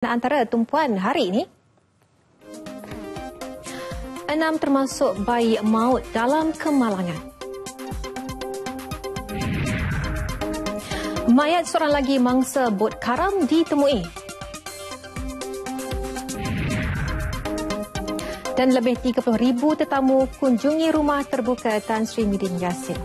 Antara tumpuan hari ini, 6 termasuk bayi maut dalam kemalangan. Mayat seorang lagi mangsa bot karam ditemui. Dan lebih 30,000 tetamu kunjungi rumah terbuka Tan Sri Midin Yassin.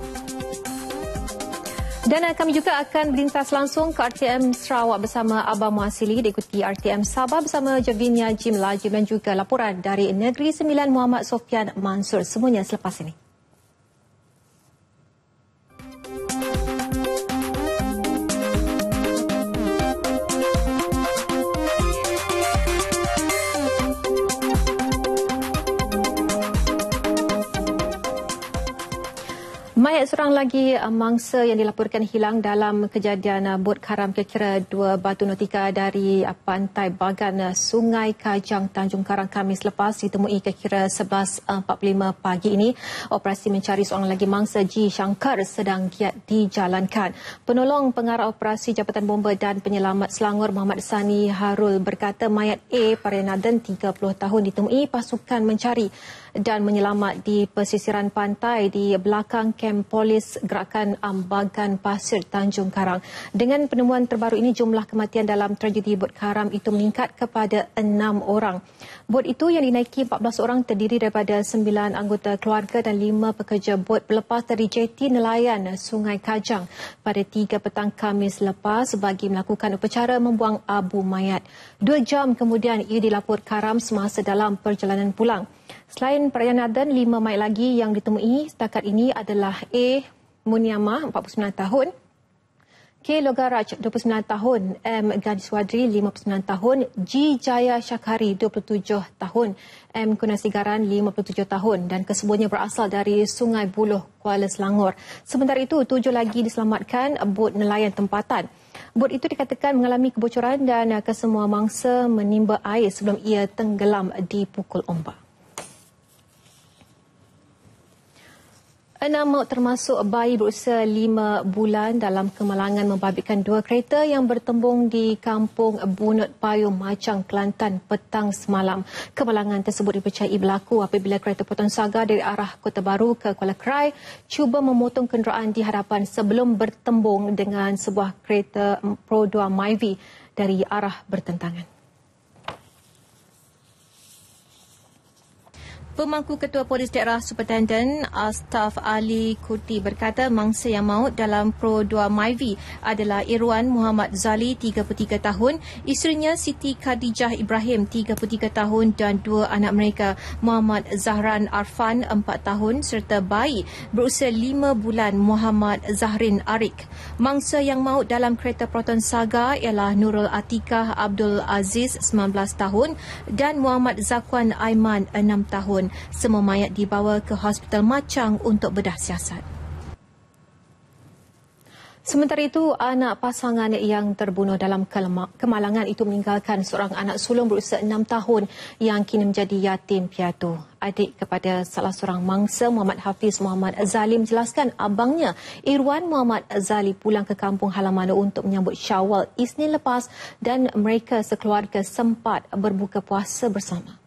Dan kami juga akan berlintas langsung ke RTM Sarawak bersama Abang Muasili, diikuti RTM Sabah bersama Javinia Jim Lajim dan juga laporan dari Negeri Sembilan Muhammad Sofian Mansur. Semuanya selepas ini. Mayat seorang lagi mangsa yang dilaporkan hilang dalam kejadian bot karam kira-kira 2 batu nautika dari pantai Bagan Sungai Kajang Tanjung Karang Khamis lepas ditemui kira-kira 11.45 pagi ini. Operasi mencari seorang lagi mangsa G. Shankar sedang giat dijalankan. Penolong pengarah operasi Jabatan Bomba dan Penyelamat Selangor Muhammad Sani Harul berkata mayat A. Parinadan 30 tahun ditemui pasukan mencari dan menyelamat di pesisiran pantai di belakang kem polis Gerakan Ambagan Pasir Tanjung Karang. Dengan penemuan terbaru ini, jumlah kematian dalam tragedi bot karam itu meningkat kepada 6 orang. Bot itu yang dinaiki 14 orang terdiri daripada 9 anggota keluarga dan 5 pekerja bot berlepas dari jeti nelayan Sungai Kajang pada 3 petang Khamis lepas bagi melakukan upacara membuang abu mayat. 2 jam kemudian ia dilapor karam semasa dalam perjalanan pulang. Selain Parinadan, 5 mayat lagi yang ditemui setakat ini adalah A. Muniamah, 49 tahun, K. Logaraj, 29 tahun, M. Gadiswadri, 59 tahun, G. Jaya Syakari, 27 tahun, M. Kunasigaran, 57 tahun dan kesemuanya berasal dari Sungai Buloh, Kuala Selangor. Sementara itu, 7 lagi diselamatkan bot nelayan tempatan. Bot itu dikatakan mengalami kebocoran dan kesemua mangsa menimba air sebelum ia tenggelam dipukul ombak. 6 maut termasuk bayi berusia 5 bulan dalam kemalangan membabitkan 2 kereta yang bertembung di Kampung Bunut Payung, Macang, Kelantan petang semalam. Kemalangan tersebut dipercayai berlaku apabila kereta potong saga dari arah Kota Baru ke Kuala Krai cuba memotong kenderaan di hadapan sebelum bertembung dengan sebuah kereta Pro 2 Myvi dari arah bertentangan. Pemangku Ketua Polis Daerah Superintendent Astaf Ali Kurti berkata mangsa yang maut dalam Pro 2 Myvi adalah Irwan Muhammad Zali, 33 tahun, isterinya Siti Khadijah Ibrahim, 33 tahun dan 2 anak mereka, Muhammad Zahran Arfan, 4 tahun serta bayi berusia 5 bulan Muhammad Zahrin Arik. Mangsa yang maut dalam kereta Proton Saga ialah Nurul Atikah Abdul Aziz, 19 tahun dan Muhammad Zakwan Aiman, 6 tahun. Semua mayat dibawa ke Hospital Macang untuk bedah siasat. Sementara itu, anak pasangan yang terbunuh dalam kemalangan itu meninggalkan seorang anak sulung berusia 6 tahun yang kini menjadi yatim piatu. Adik kepada salah seorang mangsa, Muhammad Hafiz Muhammad Zali, menjelaskan abangnya, Irwan Muhammad Zali, pulang ke kampung halaman untuk menyambut Syawal Isnin lepas dan mereka sekeluarga sempat berbuka puasa bersama.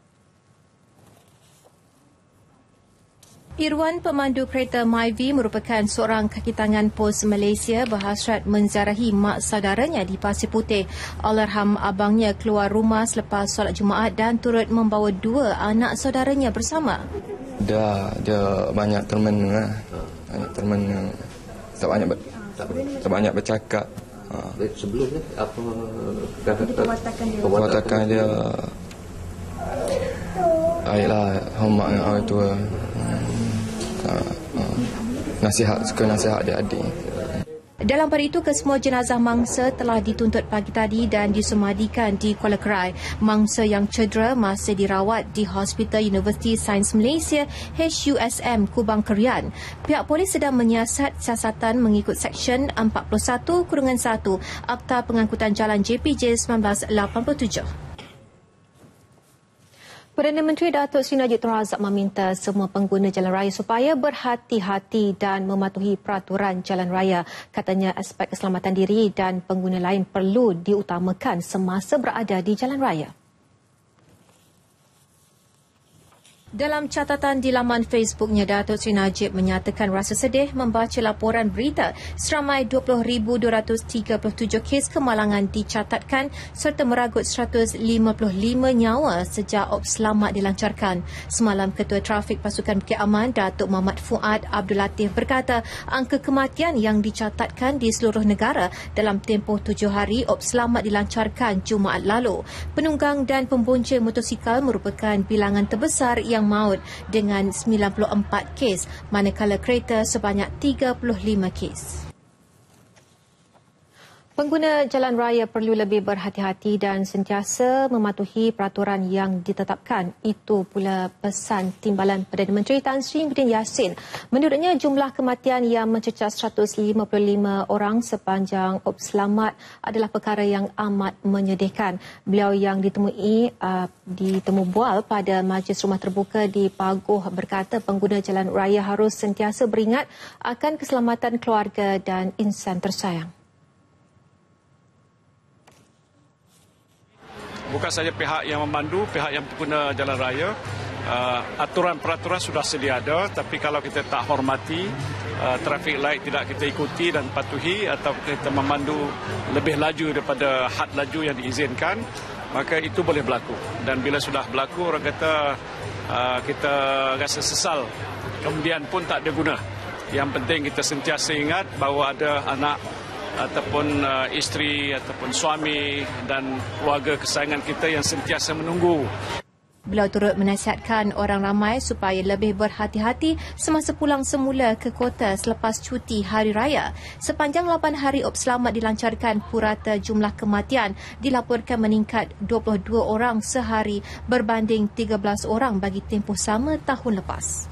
Irwan, pemandu kereta Myvi, merupakan seorang kaki tangan pos Malaysia berhasrat menziarahi mak saudaranya di Pasir Putih. Allahyarham abangnya keluar rumah selepas solat Jumaat dan turut membawa 2 anak saudaranya bersama. Dia banyak teman lah. Banyak teman yang tak banyak bercakap. Sebelumnya apa perwatakan dia? Baiklah, hormat dengan orang tua. Suka nasihat adik-adik. Dalam pada itu, kesemua jenazah mangsa telah dituntut pagi tadi dan disemadikan di Kuala Krai. Mangsa yang cedera masih dirawat di Hospital Universiti Sains Malaysia HUSM Kubang Kerian. Pihak polis sedang menyiasat siasatan mengikut Seksyen 41-1 Akta Pengangkutan Jalan JPJ 1987. Perdana Menteri Datuk Seri Najib Tun Razak meminta semua pengguna jalan raya supaya berhati-hati dan mematuhi peraturan jalan raya. Katanya aspek keselamatan diri dan pengguna lain perlu diutamakan semasa berada di jalan raya. Dalam catatan di laman Facebooknya, Datuk Seri Najib menyatakan rasa sedih membaca laporan berita seramai 20,237 kes kemalangan dicatatkan serta meragut 155 nyawa sejak Ops Selamat dilancarkan. Semalam, Ketua Trafik Pasukan Bukit Aman, Datuk Muhammad Fuad Abdul Latif berkata angka kematian yang dicatatkan di seluruh negara dalam tempoh 7 hari Ops Selamat dilancarkan Jumaat lalu. Penunggang dan pembonceng motosikal merupakan bilangan terbesar yang maut dengan 94 kes, manakala kereta sebanyak 35 kes. Pengguna jalan raya perlu lebih berhati-hati dan sentiasa mematuhi peraturan yang ditetapkan. Itu pula pesan Timbalan Perdana Menteri Tan Sri Muhyiddin Yassin. Menurutnya, jumlah kematian yang mencecah 155 orang sepanjang Ops Selamat adalah perkara yang amat menyedihkan. Beliau yang ditemu bual pada Majlis Rumah Terbuka di Pagoh berkata pengguna jalan raya harus sentiasa beringat akan keselamatan keluarga dan insan tersayang. Bukan saja pihak yang memandu, pihak yang pengguna jalan raya, aturan-peraturan sudah sedia ada, tapi kalau kita tak hormati, traffic light tidak kita ikuti dan patuhi atau kita memandu lebih laju daripada had laju yang diizinkan, maka itu boleh berlaku. Dan bila sudah berlaku, orang kata kita rasa sesal, kemudian pun tak ada guna. Yang penting kita sentiasa ingat bahawa ada anak ataupun isteri ataupun suami dan keluarga kesayangan kita yang sentiasa menunggu. Beliau turut menasihatkan orang ramai supaya lebih berhati-hati semasa pulang semula ke kota selepas cuti Hari Raya. Sepanjang 8 hari Ops Selamat dilancarkan, purata jumlah kematian dilaporkan meningkat 22 orang sehari berbanding 13 orang bagi tempoh sama tahun lepas.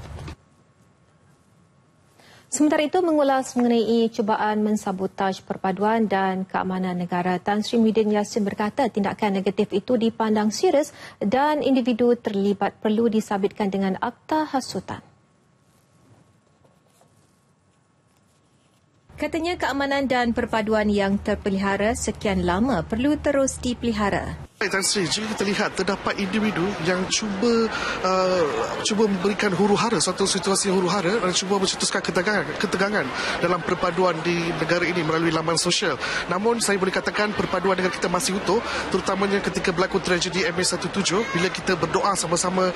Sementara itu, mengulas mengenai cubaan mensabotaj perpaduan dan keamanan negara, Tan Sri Muhyiddin Yassin berkata tindakan negatif itu dipandang serius dan individu terlibat perlu disabitkan dengan akta hasutan. Katanya keamanan dan perpaduan yang terpelihara sekian lama perlu terus dipelihara. Tan Sri, jika kita lihat terdapat individu yang cuba memberikan huru-hara, suatu situasi huru-hara dan cuba mencetuskan ketegangan dalam perpaduan di negara ini melalui laman sosial. Namun saya boleh katakan perpaduan negara kita masih utuh, terutamanya ketika berlaku tragedi MH17 bila kita berdoa sama-sama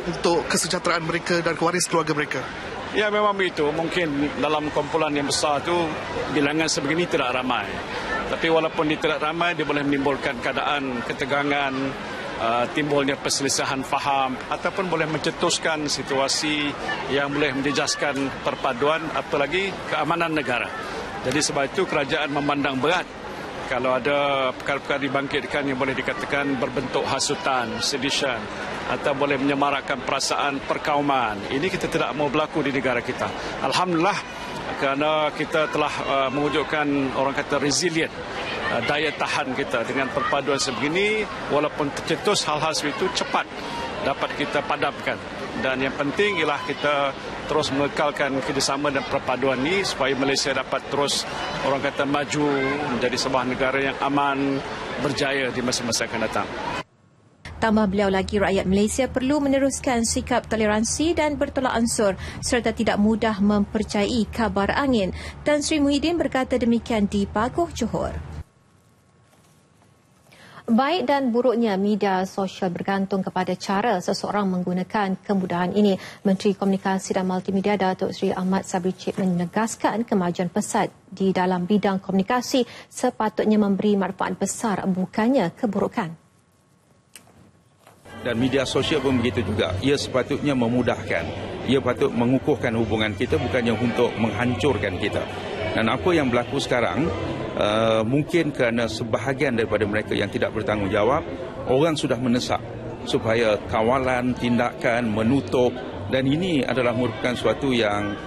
untuk kesejahteraan mereka dan waris keluarga mereka. Ya, memang begitu. Mungkin dalam kumpulan yang besar itu bilangan sebegini tidak ramai. Tapi walaupun dia tidak ramai, dia boleh menimbulkan keadaan ketegangan, timbulnya perselisihan faham ataupun boleh mencetuskan situasi yang boleh menjejaskan perpaduan atau lagi keamanan negara. Jadi sebab itu kerajaan memandang berat kalau ada perkara-perkara dibangkitkan yang boleh dikatakan berbentuk hasutan, sedition atau boleh menyemarakkan perasaan perkauman. Ini kita tidak mahu berlaku di negara kita. Alhamdulillah, kerana kita telah mewujudkan orang kata resilient, daya tahan kita dengan perpaduan sebegini, walaupun tercetus hal-hal seperti itu cepat dapat kita padamkan. Dan yang penting ialah kita terus mengekalkan kerjasama dan perpaduan ini supaya Malaysia dapat terus orang kata maju menjadi sebuah negara yang aman, berjaya di masa-masa akan datang. Tambah beliau lagi, rakyat Malaysia perlu meneruskan sikap toleransi dan bertolak ansur serta tidak mudah mempercayai kabar angin. Tan Sri Muhyiddin berkata demikian di Pagoh, Johor. Baik dan buruknya media sosial bergantung kepada cara seseorang menggunakan kemudahan ini. Menteri Komunikasi dan Multimedia Datuk Seri Ahmad Sabri Cik menegaskan kemajuan pesat di dalam bidang komunikasi sepatutnya memberi manfaat besar, bukannya keburukan. Dan media sosial pun begitu juga. Ia sepatutnya memudahkan. Ia patut mengukuhkan hubungan kita, bukannya untuk menghancurkan kita. Dan apa yang berlaku sekarang, mungkin kerana sebahagian daripada mereka yang tidak bertanggungjawab, orang sudah mendesak supaya kawalan, tindakan, menutup. Dan ini adalah merupakan suatu yang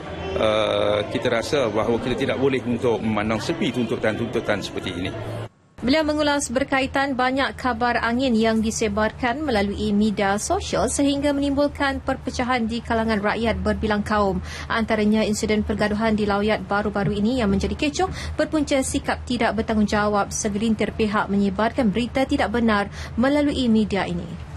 kita rasa bahawa kita tidak boleh untuk memandang sepi tuntutan-tuntutan seperti ini. Beliau mengulas berkaitan banyak kabar angin yang disebarkan melalui media sosial sehingga menimbulkan perpecahan di kalangan rakyat berbilang kaum. Antaranya insiden pergaduhan di Lawyat baru-baru ini yang menjadi kecoh berpunca sikap tidak bertanggungjawab segelintir pihak menyebarkan berita tidak benar melalui media ini.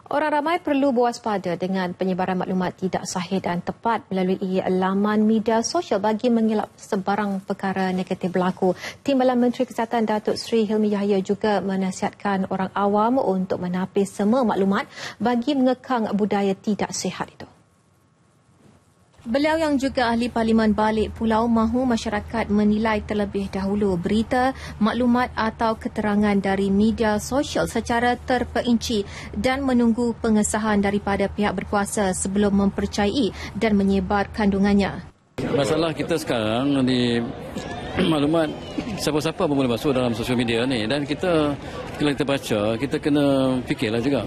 Orang ramai perlu berwaspada dengan penyebaran maklumat tidak sahih dan tepat melalui laman media sosial bagi mengelak sebarang perkara negatif berlaku. Timbalan Menteri Kesihatan Datuk Seri Hilmi Yahya juga menasihatkan orang awam untuk menapis semua maklumat bagi mengekang budaya tidak sihat itu. Beliau yang juga ahli Parlimen Balik Pulau mahu masyarakat menilai terlebih dahulu berita, maklumat atau keterangan dari media sosial secara terperinci dan menunggu pengesahan daripada pihak berkuasa sebelum mempercayai dan menyebar kandungannya. Masalah kita sekarang di maklumat siapa-siapa pun boleh masuk dalam sosial media ni, dan kita kalau kita baca kita kena fikirlah juga,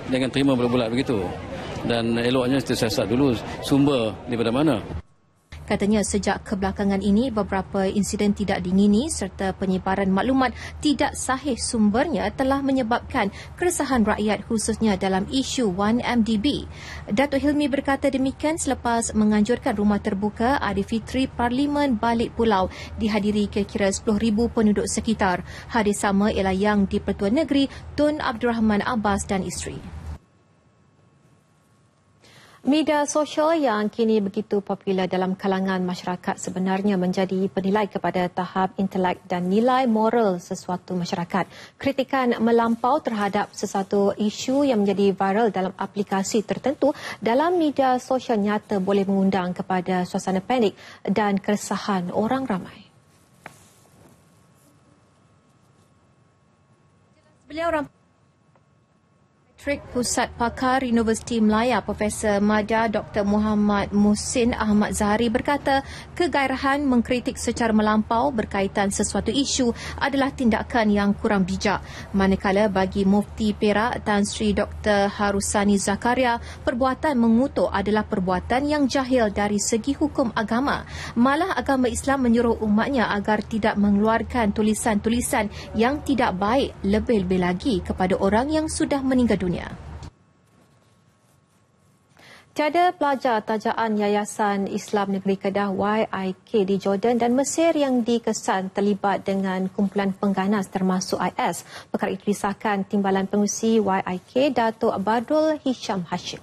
jangan terima bulat-bulat begitu. Dan eloknya kita siasat dulu sumber daripada mana. Katanya sejak kebelakangan ini beberapa insiden tidak diingini serta penyebaran maklumat tidak sahih sumbernya telah menyebabkan keresahan rakyat khususnya dalam isu 1MDB. Datuk Hilmi berkata demikian selepas menganjurkan rumah terbuka Aidilfitri Parlimen Balik Pulau dihadiri kira-kira 10,000 penduduk sekitar. Hadir sama ialah Yang di-Pertua Negeri Tun Abdul Rahman Abbas dan isteri. Media sosial yang kini begitu popular dalam kalangan masyarakat sebenarnya menjadi penilai kepada tahap intelek dan nilai moral sesuatu masyarakat. Kritikan melampau terhadap sesuatu isu yang menjadi viral dalam aplikasi tertentu dalam media sosial nyata boleh mengundang kepada suasana panik dan keresahan orang ramai. Beliau Pusat Pakar Universiti Melaya Profesor Mada Dr. Muhammad Muhsin Ahmad Zahari berkata kegairahan mengkritik secara melampau berkaitan sesuatu isu adalah tindakan yang kurang bijak. Manakala bagi Mufti Perak Tan Sri Dr. Harusani Zakaria, perbuatan mengutuk adalah perbuatan yang jahil dari segi hukum agama. Malah agama Islam menyuruh umatnya agar tidak mengeluarkan tulisan-tulisan yang tidak baik, lebih-lebih lagi kepada orang yang sudah meninggal dunia. Tiada pelajar tajaan Yayasan Islam Negeri Kedah YIK di Jordan dan Mesir yang dikesan terlibat dengan kumpulan pengganas termasuk IS. Perkara itu disahkan Timbalan Pengurusi YIK Datuk Badrul Hisham Hashim.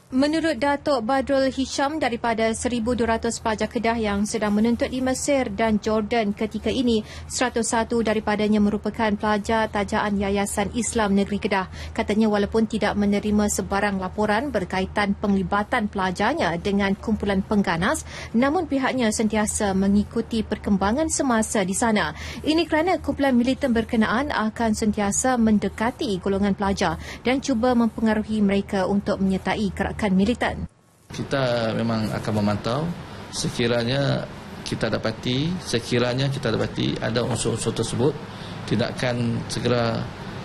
Menurut Datuk Badrul Hisham, daripada 1,200 pelajar Kedah yang sedang menuntut di Mesir dan Jordan ketika ini, 101 daripadanya merupakan pelajar tajaan Yayasan Islam Negeri Kedah. Katanya walaupun tidak menerima sebarang laporan berkaitan penglibatan pelajarnya dengan kumpulan pengganas, namun pihaknya sentiasa mengikuti perkembangan semasa di sana. Ini kerana kumpulan militan berkenaan akan sentiasa mendekati golongan pelajar dan cuba mempengaruhi mereka untuk menyertai gerakan militan. Kita memang akan memantau sekiranya kita dapati ada unsur-unsur tersebut, tindakan segera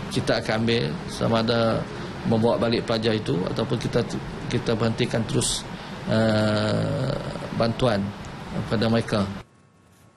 kita akan ambil sama ada membawa balik pelajar itu ataupun kita berhentikan terus bantuan kepada mereka.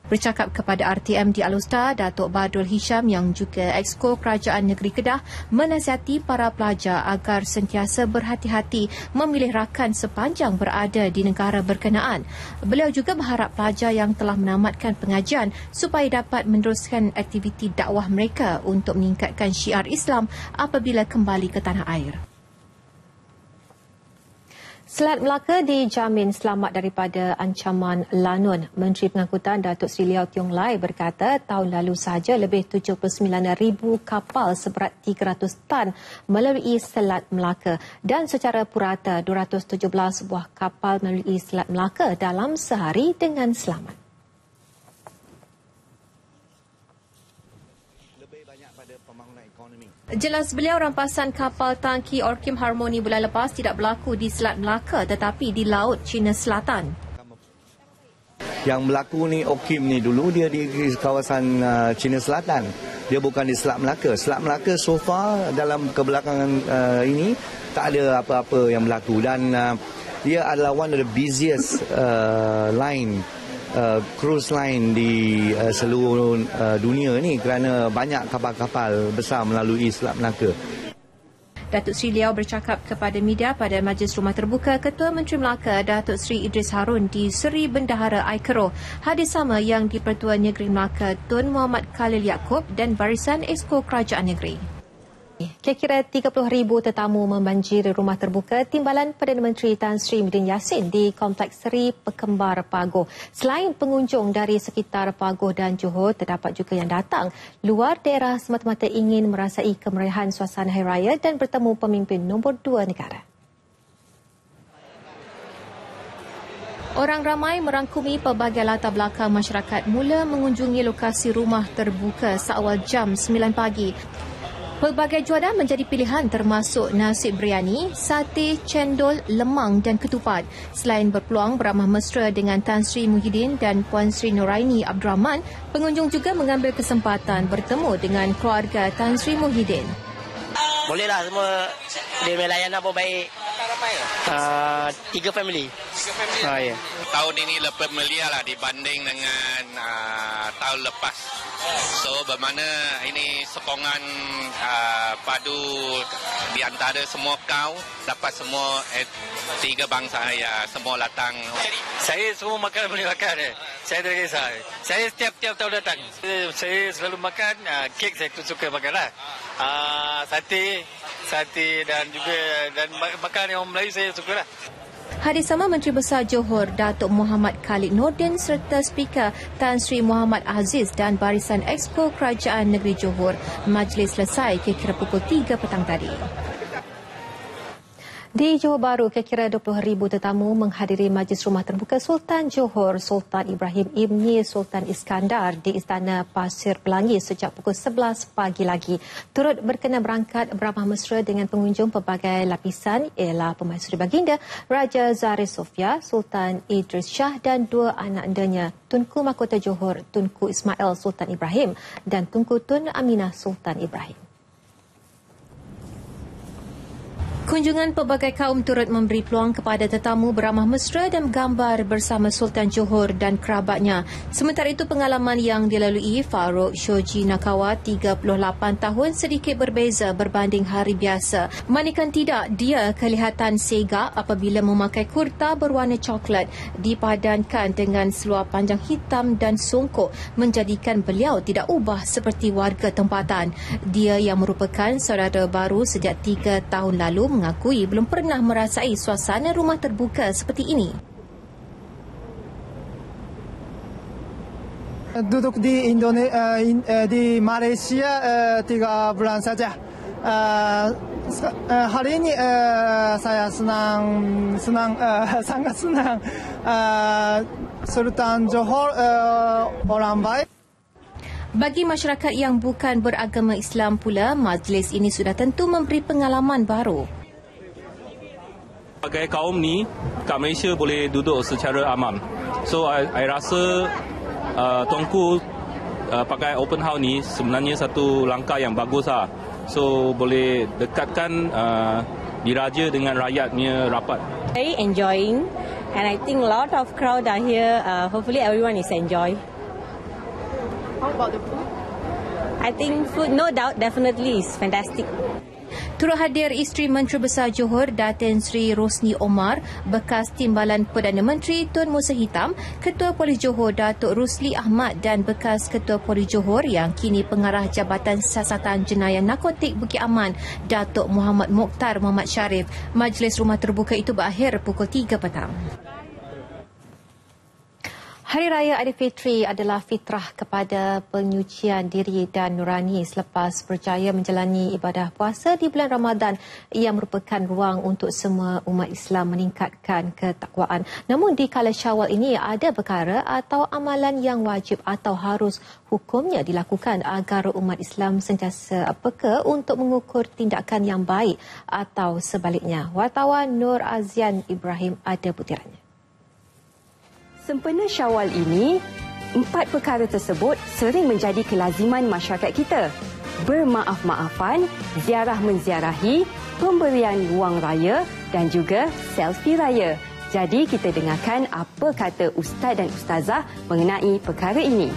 Bercakap kepada RTM di Alustar, Datuk Badrul Hisham yang juga Exco Kerajaan Negeri Kedah menasihati para pelajar agar sentiasa berhati-hati memilih rakan sepanjang berada di negara berkenaan. Beliau juga berharap pelajar yang telah menamatkan pengajian supaya dapat meneruskan aktiviti dakwah mereka untuk meningkatkan syiar Islam apabila kembali ke tanah air. Selat Melaka dijamin selamat daripada ancaman lanun. Menteri Pengangkutan Datuk Seri Liao Tiong Lai berkata tahun lalu sahaja lebih 79,000 kapal seberat 300 tan melalui Selat Melaka dan secara purata 217 buah kapal melalui Selat Melaka dalam sehari dengan selamat. Jelas beliau, rampasan kapal tangki Orkim Harmony bulan lepas tidak berlaku di Selat Melaka tetapi di Laut Cina Selatan. Yang berlaku ni Orkim ni dulu dia di kawasan Cina Selatan. Dia bukan di Selat Melaka. Selat Melaka so far dalam kebelakangan ini tak ada apa-apa yang berlaku dan dia adalah one of the busiest line cruise line di seluruh dunia ni kerana banyak kapal-kapal besar melalui Selat Melaka. Datuk Seri Liau bercakap kepada media pada Majlis Rumah Terbuka Ketua Menteri Melaka Datuk Seri Idris Harun di Seri Bendahara Aikero. Hadis sama yang di-Pertuan Negeri Melaka Tun Muhammad Khalil Yaakob dan Barisan Exco Kerajaan Negeri. Kira-kira 30,000 tetamu membanjiri Rumah Terbuka Timbalan Perdana Menteri Tan Sri Muhyiddin Yassin di Kompleks Seri Pekembar Pagoh. Selain pengunjung dari sekitar Pagoh dan Johor, terdapat juga yang datang luar daerah semata-mata ingin merasai kemeriahan suasana Hari Raya dan bertemu pemimpin nombor 2 negara. Orang ramai merangkumi pelbagai latar belakang masyarakat mula mengunjungi lokasi Rumah Terbuka seawal jam 9 pagi. Pelbagai juadah menjadi pilihan termasuk nasi biryani, sate, cendol, lemang dan ketupat. Selain berpeluang beramah mesra dengan Tan Sri Muhyiddin dan Puan Sri Noraini Abdul Rahman, pengunjung juga mengambil kesempatan bertemu dengan keluarga Tan Sri Muhyiddin. Bolehlah, semua dia melayan apa baik. Ramai? 3 family. 3 family? Ya. Tahun ini lebih mulia lah dibanding dengan tahun lepas. So bermakna ini sokongan padu di antara semua kau dapat semua 3 bangsa ya semua datang. Saya semua makan boleh makan. Saya tak kisah. Saya setiap tahun datang. Saya selalu makan kek, saya suka makan lah. Sate dan juga dan makan yang orang Melayu saya suka lah. Hadis sama Menteri Besar Johor Datuk Muhammad Khalid Nordin serta Speaker Tan Sri Muhammad Aziz dan Barisan Exco Kerajaan Negeri Johor. Majlis selesai kira-kira pukul 3 petang tadi. Di Johor Bahru, kira-kira 20,000 tetamu menghadiri Majlis Rumah Terbuka Sultan Johor Sultan Ibrahim Ibni Sultan Iskandar di Istana Pasir Pelangi sejak pukul 11 pagi lagi. Turut berkenan berangkat beramah mesra dengan pengunjung pelbagai lapisan ialah Permaisuri Baginda Raja Zahir Sofia, Sultan Idris Shah dan 2 anak andanya, Tunku Mahkota Johor Tunku Ismail Sultan Ibrahim dan Tunku Tun Aminah Sultan Ibrahim. Kunjungan pelbagai kaum turut memberi peluang kepada tetamu beramah mesra dan bergambar bersama Sultan Johor dan kerabatnya. Sementara itu, pengalaman yang dilalui Farouk Shoji Nakawa, 38 tahun, sedikit berbeza berbanding hari biasa. Manakala tidak, dia kelihatan segak apabila memakai kurta berwarna coklat dipadankan dengan seluar panjang hitam dan songkok, menjadikan beliau tidak ubah seperti warga tempatan. Dia yang merupakan saudara baru sejak 3 tahun lalu mengakui belum pernah merasai suasana rumah terbuka seperti ini. Duduk di di Malaysia 3 bulan saja. Hari ini saya sangat senang. Sultan Johor orang baik. Bagi masyarakat yang bukan beragama Islam pula, majlis ini sudah tentu memberi pengalaman baru. Sebagai kaum ni kat Malaysia boleh duduk secara aman. So I rasa Tuanku pakai open house ni sebenarnya satu langkah yang bagus lah. So boleh dekatkan diraja dengan rakyatnya rapat. Very enjoying and I think a lot of crowd are here. Hopefully everyone is enjoy. How about the food? I think food, no doubt, definitely is fantastic. Turut hadir Isteri Menteri Besar Johor Datin Sri Rosni Omar, bekas Timbalan Perdana Menteri Tun Musa Hitam, Ketua Polis Johor Datuk Rusli Ahmad dan bekas Ketua Polis Johor yang kini pengarah Jabatan Siasatan Jenayah Narkotik Bukit Aman Datuk Muhammad Mokhtar Muhammad Sharif. Majlis Rumah Terbuka itu berakhir pukul 3 petang. Hari Raya Aidilfitri adalah fitrah kepada penyucian diri dan nurani selepas berjaya menjalani ibadah puasa di bulan Ramadan. Ia merupakan ruang untuk semua umat Islam meningkatkan ketakwaan. Namun di kala Syawal ini ada perkara atau amalan yang wajib atau harus hukumnya dilakukan agar umat Islam sentiasa peka untuk mengukur tindakan yang baik atau sebaliknya. Wartawan Nur Azian Ibrahim ada butirannya. Sempena Syawal ini, 4 perkara tersebut sering menjadi kelaziman masyarakat kita. Bermaaf-maafan, ziarah menziarahi, pemberian wang raya dan juga selfie raya. Jadi kita dengarkan apa kata Ustaz dan Ustazah mengenai perkara ini.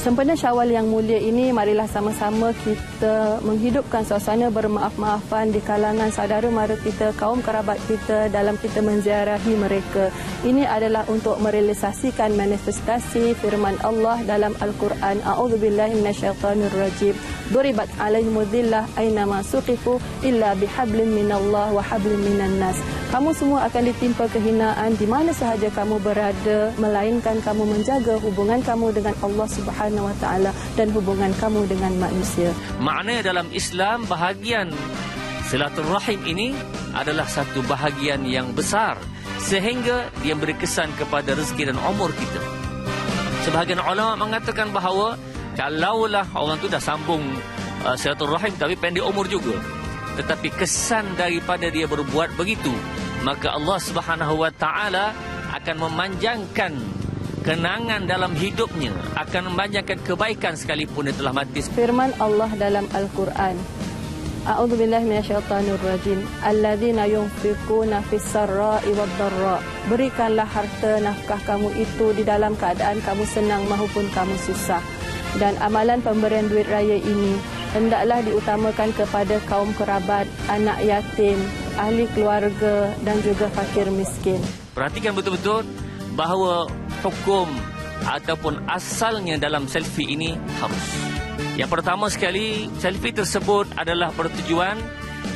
Sempena Syawal yang mulia ini, marilah sama-sama kita menghidupkan suasana bermaaf-maafan di kalangan saudara mara kita, kaum kerabat kita dalam kita menziarahi mereka. Ini adalah untuk merealisasikan manifestasi firman Allah dalam Al-Quran. A'udzubillahi minasyaitonirrajim. Duribat alaihimud dhillah aynama suqifu illa bihablin minallah wa hablin minan nas. Kamu semua akan ditimpa kehinaan di mana sahaja kamu berada, melainkan kamu menjaga hubungan kamu dengan Allah Subhanahu wa taala dan hubungan kamu dengan manusia. Makna dalam Islam, bahagian silaturrahim ini adalah satu bahagian yang besar sehingga dia beri kesan kepada rezeki dan umur kita. Sebahagian ulama mengatakan bahawa kalaulah orang tu dah sambung silaturrahim tapi pendek umur juga, tetapi kesan daripada dia berbuat begitu, maka Allah Subhanahu wa taala akan memanjangkan kenangan dalam hidupnya, akan memanjangkan kebaikan sekalipun dia telah mati. Firman Allah dalam Al-Quran, A'udzubillahi minasyaitonirrajim. Alladzina yunfiquna fis-sarra'i wad-dharra. Berikanlah harta nafkah kamu itu di dalam keadaan kamu senang maupun kamu susah. Dan amalan pemberian duit raya ini hendaklah diutamakan kepada kaum kerabat, anak yatim, ahli keluarga dan juga fakir miskin. Perhatikan betul-betul bahawa hukum ataupun asalnya dalam selfie ini harus. Yang pertama sekali, selfie tersebut adalah bertujuan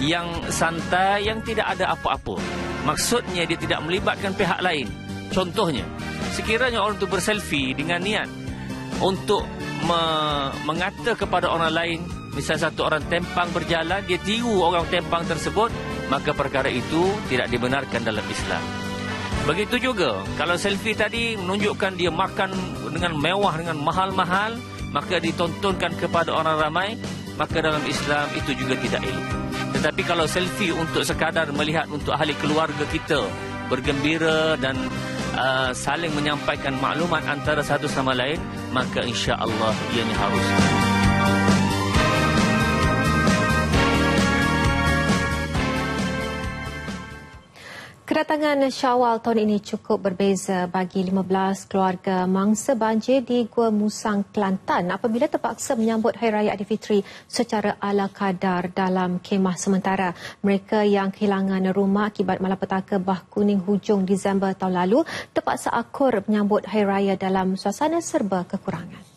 yang santai, yang tidak ada apa-apa. Maksudnya dia tidak melibatkan pihak lain. Contohnya, sekiranya orang itu berselfie dengan niat untuk mengata kepada orang lain, misalnya satu orang tempang berjalan, dia tiru orang tempang tersebut, maka perkara itu tidak dibenarkan dalam Islam. Begitu juga kalau selfie tadi menunjukkan dia makan dengan mewah, dengan mahal-mahal, maka ditontonkan kepada orang ramai, maka dalam Islam itu juga tidak elok. Tetapi kalau selfie untuk sekadar melihat untuk ahli keluarga kita bergembira dan saling menyampaikan maklumat antara satu sama lain, maka insya-Allah ianya harus. Kedatangan Syawal tahun ini cukup berbeza bagi 15 keluarga mangsa banjir di Gua Musang, Kelantan apabila terpaksa menyambut Hari Raya Aidilfitri secara ala kadar dalam kemah sementara. Mereka yang kehilangan rumah akibat malapetaka Bah Kuning hujung Disember tahun lalu terpaksa akur menyambut Hari Raya dalam suasana serba kekurangan.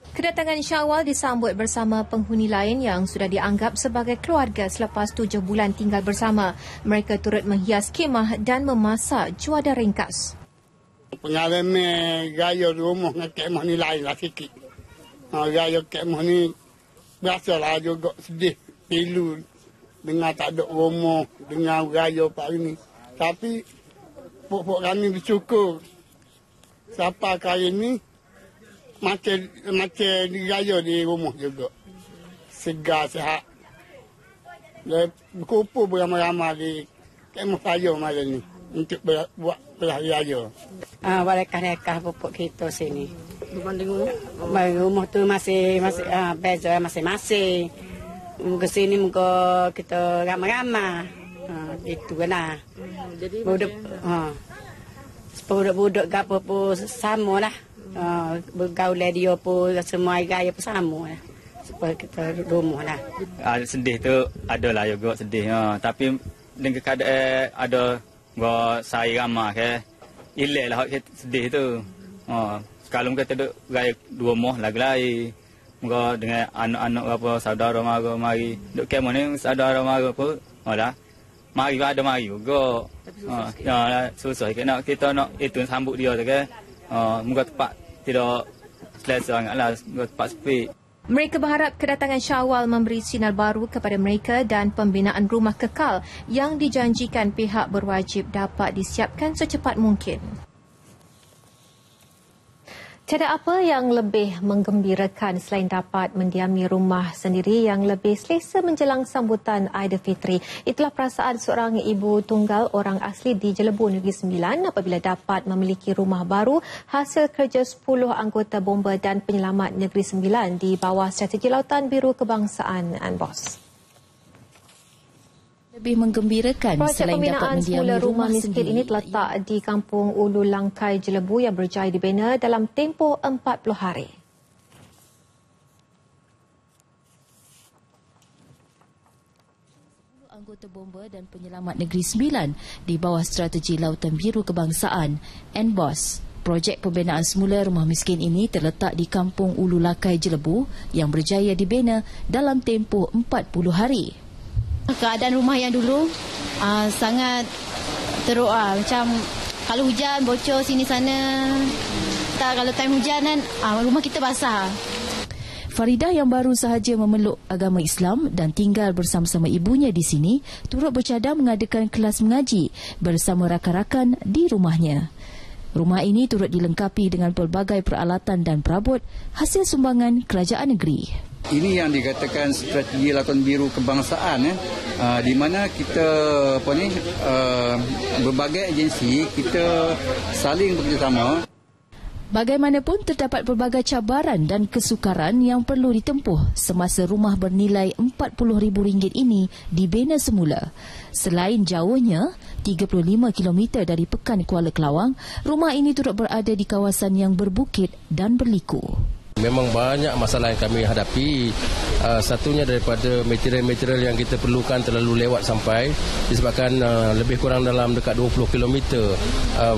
Kedatangan Syawal disambut bersama penghuni lain yang sudah dianggap sebagai keluarga selepas 7 bulan tinggal bersama. Mereka turut menghias kemah dan memasak juada ringkas. Pengalaman gaya rumah dengan kemah ni lainlah sikit. Gaya kemah ni biasalah juga sedih, pilu dengan tak ada rumah, dengan gaya pak ini. Tapi pokok kami bersyukur sampai kali ni macam digaya di rumah juga. Segar, sihat. Berkumpul beramai-ramai di kemah saya malam ni untuk buat beraya. Walekah-lekah pupuk kita sini. Rumah tu masih beza masing-masing. Ke sini muka kita ramai-ramai. Itu kena. Jadi budak-budak apa pun sama lah. Bergaul dia pun semua gaya pun sama lah. Supaya kita rumah lah. Sedih tu adalah juga sedih. Tapi dengan keadaan ada saya ramah ke, ilek lah sedih tu. Kalau kita duduk gaya dua moh lagi-lagi. Muka dengan anak-anak apa, saudara mari. Duduk kemah ni saudara mari pun. Mari ada mari juga. Susah kita nak itu sambut dia tu ke. Muka tempat tidak selesa sangatlah, tempat sepi. Mereka berharap kedatangan Syawal memberi sinar baru kepada mereka dan pembinaan rumah kekal yang dijanjikan pihak berwajib dapat disiapkan secepat mungkin. Tiada apa yang lebih menggembirakan selain dapat mendiami rumah sendiri yang lebih selesa menjelang sambutan Aidilfitri. Itulah perasaan seorang ibu tunggal orang asli di Jelebu Negeri Sembilan apabila dapat memiliki rumah baru hasil kerja 10 anggota bomba dan penyelamat Negeri Sembilan di bawah Strategi Lautan Biru Kebangsaan ANBOS. Lebih menggembirakan projek selain dapat pembinaan semula mendiami rumah miskin sendiri. ini terletak di Kampung Ulu Langkai Jelebu yang berjaya dibina dalam tempoh 40 hari. Anggota bomba dan penyelamat Negeri Sembilan di bawah Strategi Lautan Biru Kebangsaan, NBOS. Projek pembinaan semula rumah miskin ini terletak di Kampung Ulu Langkai Jelebu yang berjaya dibina dalam tempoh 40 hari. Keadaan rumah yang dulu sangat teruk macam kalau hujan bocor sini sana. Kalau time hujan kan rumah kita basah. Faridah yang baru sahaja memeluk agama Islam dan tinggal bersama-sama ibunya di sini turut bercadang mengadakan kelas mengaji bersama rakan-rakan di rumahnya. Rumah ini turut dilengkapi dengan pelbagai peralatan dan perabot hasil sumbangan kerajaan negeri. Ini yang dikatakan strategi lautan biru kebangsaan, di mana kita berbagai agensi kita saling bekerjasama. Bagaimanapun terdapat pelbagai cabaran dan kesukaran yang perlu ditempuh semasa rumah bernilai RM40,000 ini dibina semula. Selain jauhnya 35 km dari Pekan Kuala Kelawang, rumah ini turut berada di kawasan yang berbukit dan berliku. Memang banyak masalah yang kami hadapi. Satunya daripada material-material yang kita perlukan terlalu lewat sampai disebabkan lebih kurang dalam dekat 20 km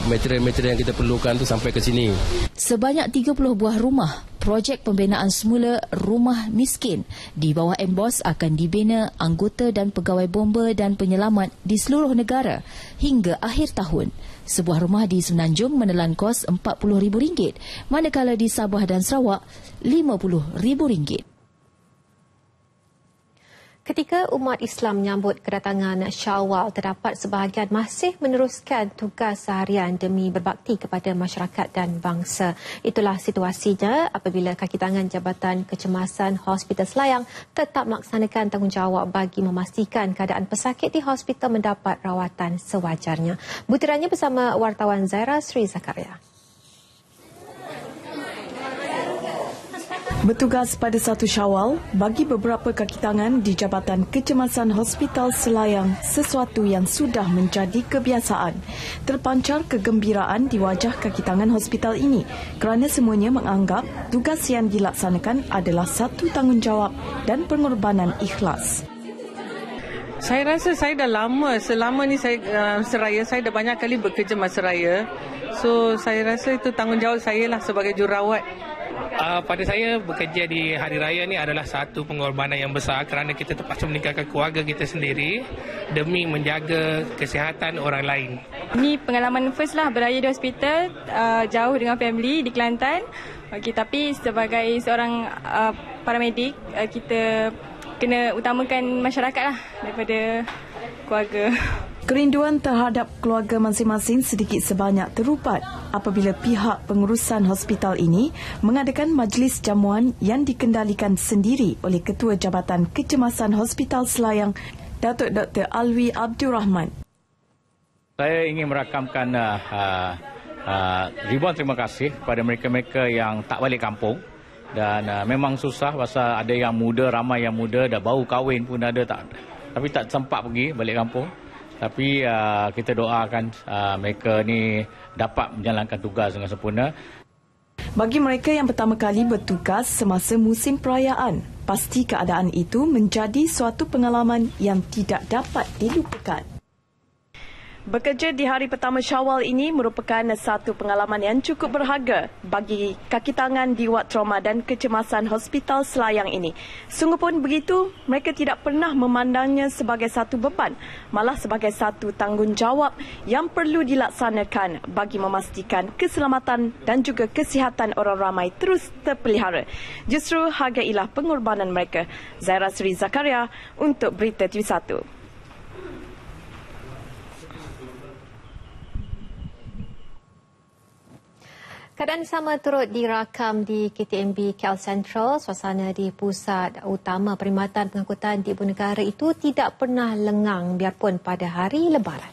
material-material yang kita perlukan tu sampai ke sini. Sebanyak 30 buah rumah projek pembinaan semula rumah miskin di bawah NBOS akan dibina anggota dan pegawai bomba dan penyelamat di seluruh negara hingga akhir tahun. Sebuah rumah di Semenanjung menelan kos RM40,000, manakala di Sabah dan Sarawak RM50,000. Ketika umat Islam menyambut kedatangan Syawal, terdapat sebahagian masih meneruskan tugas seharian demi berbakti kepada masyarakat dan bangsa. Itulah situasinya apabila kaki tangan Jabatan Kecemasan Hospital Selayang tetap melaksanakan tanggungjawab bagi memastikan keadaan pesakit di hospital mendapat rawatan sewajarnya. Butirannya bersama wartawan Zaira Sri Zakaria. Bertugas pada 1 Syawal, bagi beberapa kaki tangan di Jabatan Kecemasan Hospital Selayang, sesuatu yang sudah menjadi kebiasaan. Terpancar kegembiraan di wajah kaki tangan hospital ini kerana semuanya menganggap tugas yang dilaksanakan adalah satu tanggungjawab dan pengorbanan ikhlas. Saya rasa saya dah lama, selama ni saya seraya, saya dah banyak kali bekerja masa raya. So saya rasa itu tanggungjawab saya lah sebagai jururawat. Pada saya, bekerja di Hari Raya ni adalah satu pengorbanan yang besar kerana kita terpaksa meninggalkan keluarga kita sendiri demi menjaga kesihatan orang lain. Ini pengalaman first lah beraya di hospital, jauh dengan family di Kelantan. Tapi sebagai seorang paramedik, kita kena utamakan masyarakat lah daripada keluarga. Kerinduan terhadap keluarga masing-masing sedikit sebanyak terupat apabila pihak pengurusan hospital ini mengadakan majlis jamuan yang dikendalikan sendiri oleh Ketua Jabatan Kecemasan Hospital Selayang, Datuk Dr. Alwi Abdul Rahman. Saya ingin merakamkan ribuan terima kasih kepada mereka-mereka yang tak balik kampung. Dan memang susah pasal ada yang muda, ramai yang muda, dah baru kahwin pun ada tak. Tapi tak sempat pergi balik kampung. Tapi kita doakan mereka ni dapat menjalankan tugas dengan sempurna. Bagi mereka yang pertama kali bertugas semasa musim perayaan, pasti keadaan itu menjadi suatu pengalaman yang tidak dapat dilupakan. Bekerja di hari pertama Syawal ini merupakan satu pengalaman yang cukup berharga bagi kaki tangan di wad trauma dan kecemasan Hospital Selayang ini. Sungguh pun begitu, mereka tidak pernah memandangnya sebagai satu beban, malah sebagai satu tanggungjawab yang perlu dilaksanakan bagi memastikan keselamatan dan juga kesihatan orang ramai terus terpelihara. Justru hargailah pengorbanan mereka. Zaira Sri Zakaria untuk Berita TV1. Keadaan sama turut dirakam di KTMB KL Central. Suasana di pusat utama perkhidmatan pengangkutan di ibu negara itu tidak pernah lengang biarpun pada hari Lebaran.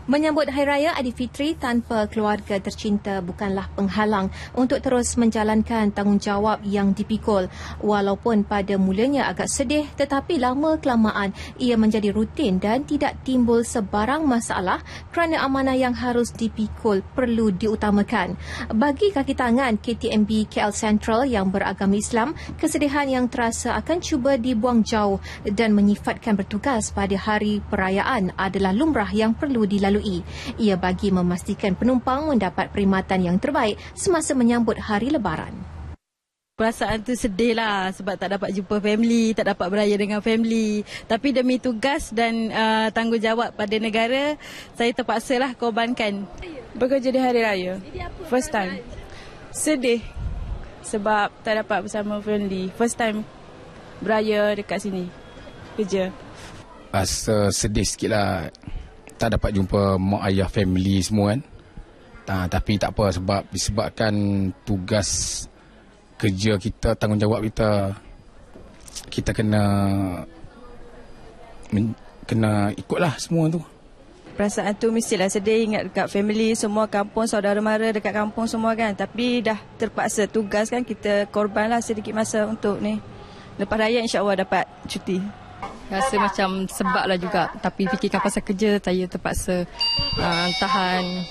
Menyambut Hari Raya Aidilfitri tanpa keluarga tercinta bukanlah penghalang untuk terus menjalankan tanggungjawab yang dipikul. Walaupun pada mulanya agak sedih, tetapi lama-kelamaan ia menjadi rutin dan tidak timbul sebarang masalah kerana amanah yang harus dipikul perlu diutamakan. Bagi kaki tangan KTMB KL Central yang beragama Islam, kesedihan yang terasa akan cuba dibuang jauh dan menyifatkan bertugas pada hari perayaan adalah lumrah yang perlu dilalui. Ia bagi memastikan penumpang mendapat perkhidmatan yang terbaik semasa menyambut hari Lebaran. Perasaan tu sedih lah sebab tak dapat jumpa family, tak dapat beraya dengan family. Tapi demi tugas dan tanggungjawab pada negara, saya terpaksalah korbankan. Bekerja di Hari Raya, first time. Sedih sebab tak dapat bersama family. First time beraya dekat sini, kerja. Rasa sedih sikit lah. Tak dapat jumpa mak ayah family semua kan. Tapi tak apa sebab disebabkan tugas kerja kita, tanggungjawab kita kena ikutlah semua tu. Perasaan tu mestilah sedih, ingat dekat family, semua kampung, saudara mara dekat kampung semua kan. Tapi dah terpaksa tugas kan, kita korbanlah sedikit masa untuk ni. Lepas raya insya-Allah dapat cuti. Rasa macam sebab lah juga. Tapi fikirkan pasal kerja, saya terpaksa tahan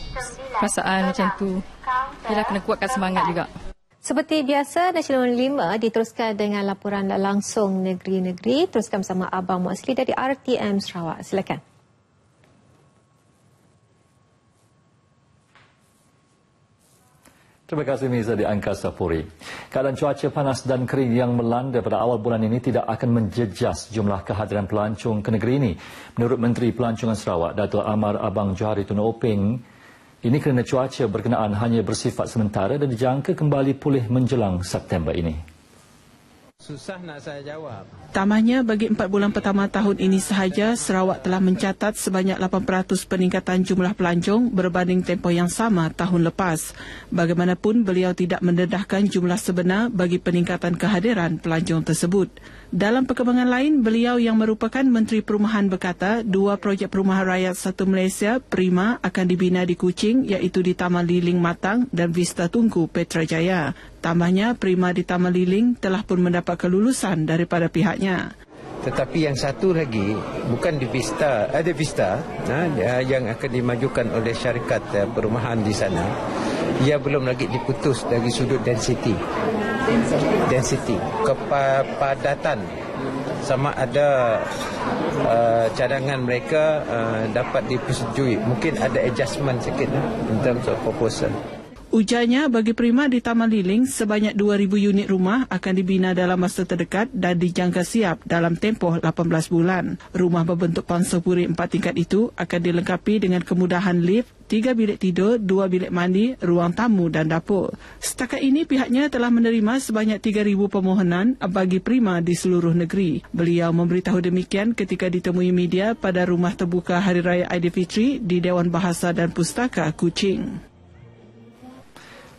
perasaan macam tu. Yelah, kena kuatkan semangat juga. Seperti biasa, Nasional 5 diteruskan dengan laporan langsung negeri-negeri. Teruskan bersama Abang Muasli dari RTM Sarawak. Silakan. Terima kasih Miza di Angkasa Puri. Keadaan cuaca panas dan kering yang melanda pada awal bulan ini tidak akan menjejas jumlah kehadiran pelancong ke negeri ini. Menurut Menteri Pelancongan Sarawak, Dato' Amar Abang Johari Tun Openg, ini kerana cuaca berkenaan hanya bersifat sementara dan dijangka kembali pulih menjelang September ini. Susah nak saya jawab. Tambahnya, bagi 4 bulan pertama tahun ini sahaja, Sarawak telah mencatat sebanyak 8% peningkatan jumlah pelancong berbanding tempoh yang sama tahun lepas. Bagaimanapun, beliau tidak mendedahkan jumlah sebenar bagi peningkatan kehadiran pelancong tersebut. Dalam perkembangan lain, beliau yang merupakan Menteri Perumahan berkata 2 projek perumahan rakyat satu Malaysia, Prima, akan dibina di Kuching iaitu di Taman Liling Matang dan Vista Tungku, Petrajaya. Tambahnya, Prima di Taman Liling telah pun mendapat kelulusan daripada pihaknya. Tetapi yang satu lagi, bukan di Vista, ada Vista yang akan dimajukan oleh syarikat perumahan di sana. Ia belum lagi diputus dari sudut density, kepadatan, sama ada cadangan mereka dapat dipersetujui. Mungkin ada adjustment sikit in terms of proposal. Ujarnya, bagi Prima di Taman Liling, sebanyak 2,000 unit rumah akan dibina dalam masa terdekat dan dijangka siap dalam tempoh 18 bulan. Rumah berbentuk pansopuri 4 tingkat itu akan dilengkapi dengan kemudahan lift, 3 bilik tidur, 2 bilik mandi, ruang tamu dan dapur. Setakat ini, pihaknya telah menerima sebanyak 3,000 permohonan bagi Prima di seluruh negeri. Beliau memberitahu demikian ketika ditemui media pada Rumah Terbuka Hari Raya Aidilfitri di Dewan Bahasa dan Pustaka, Kuching.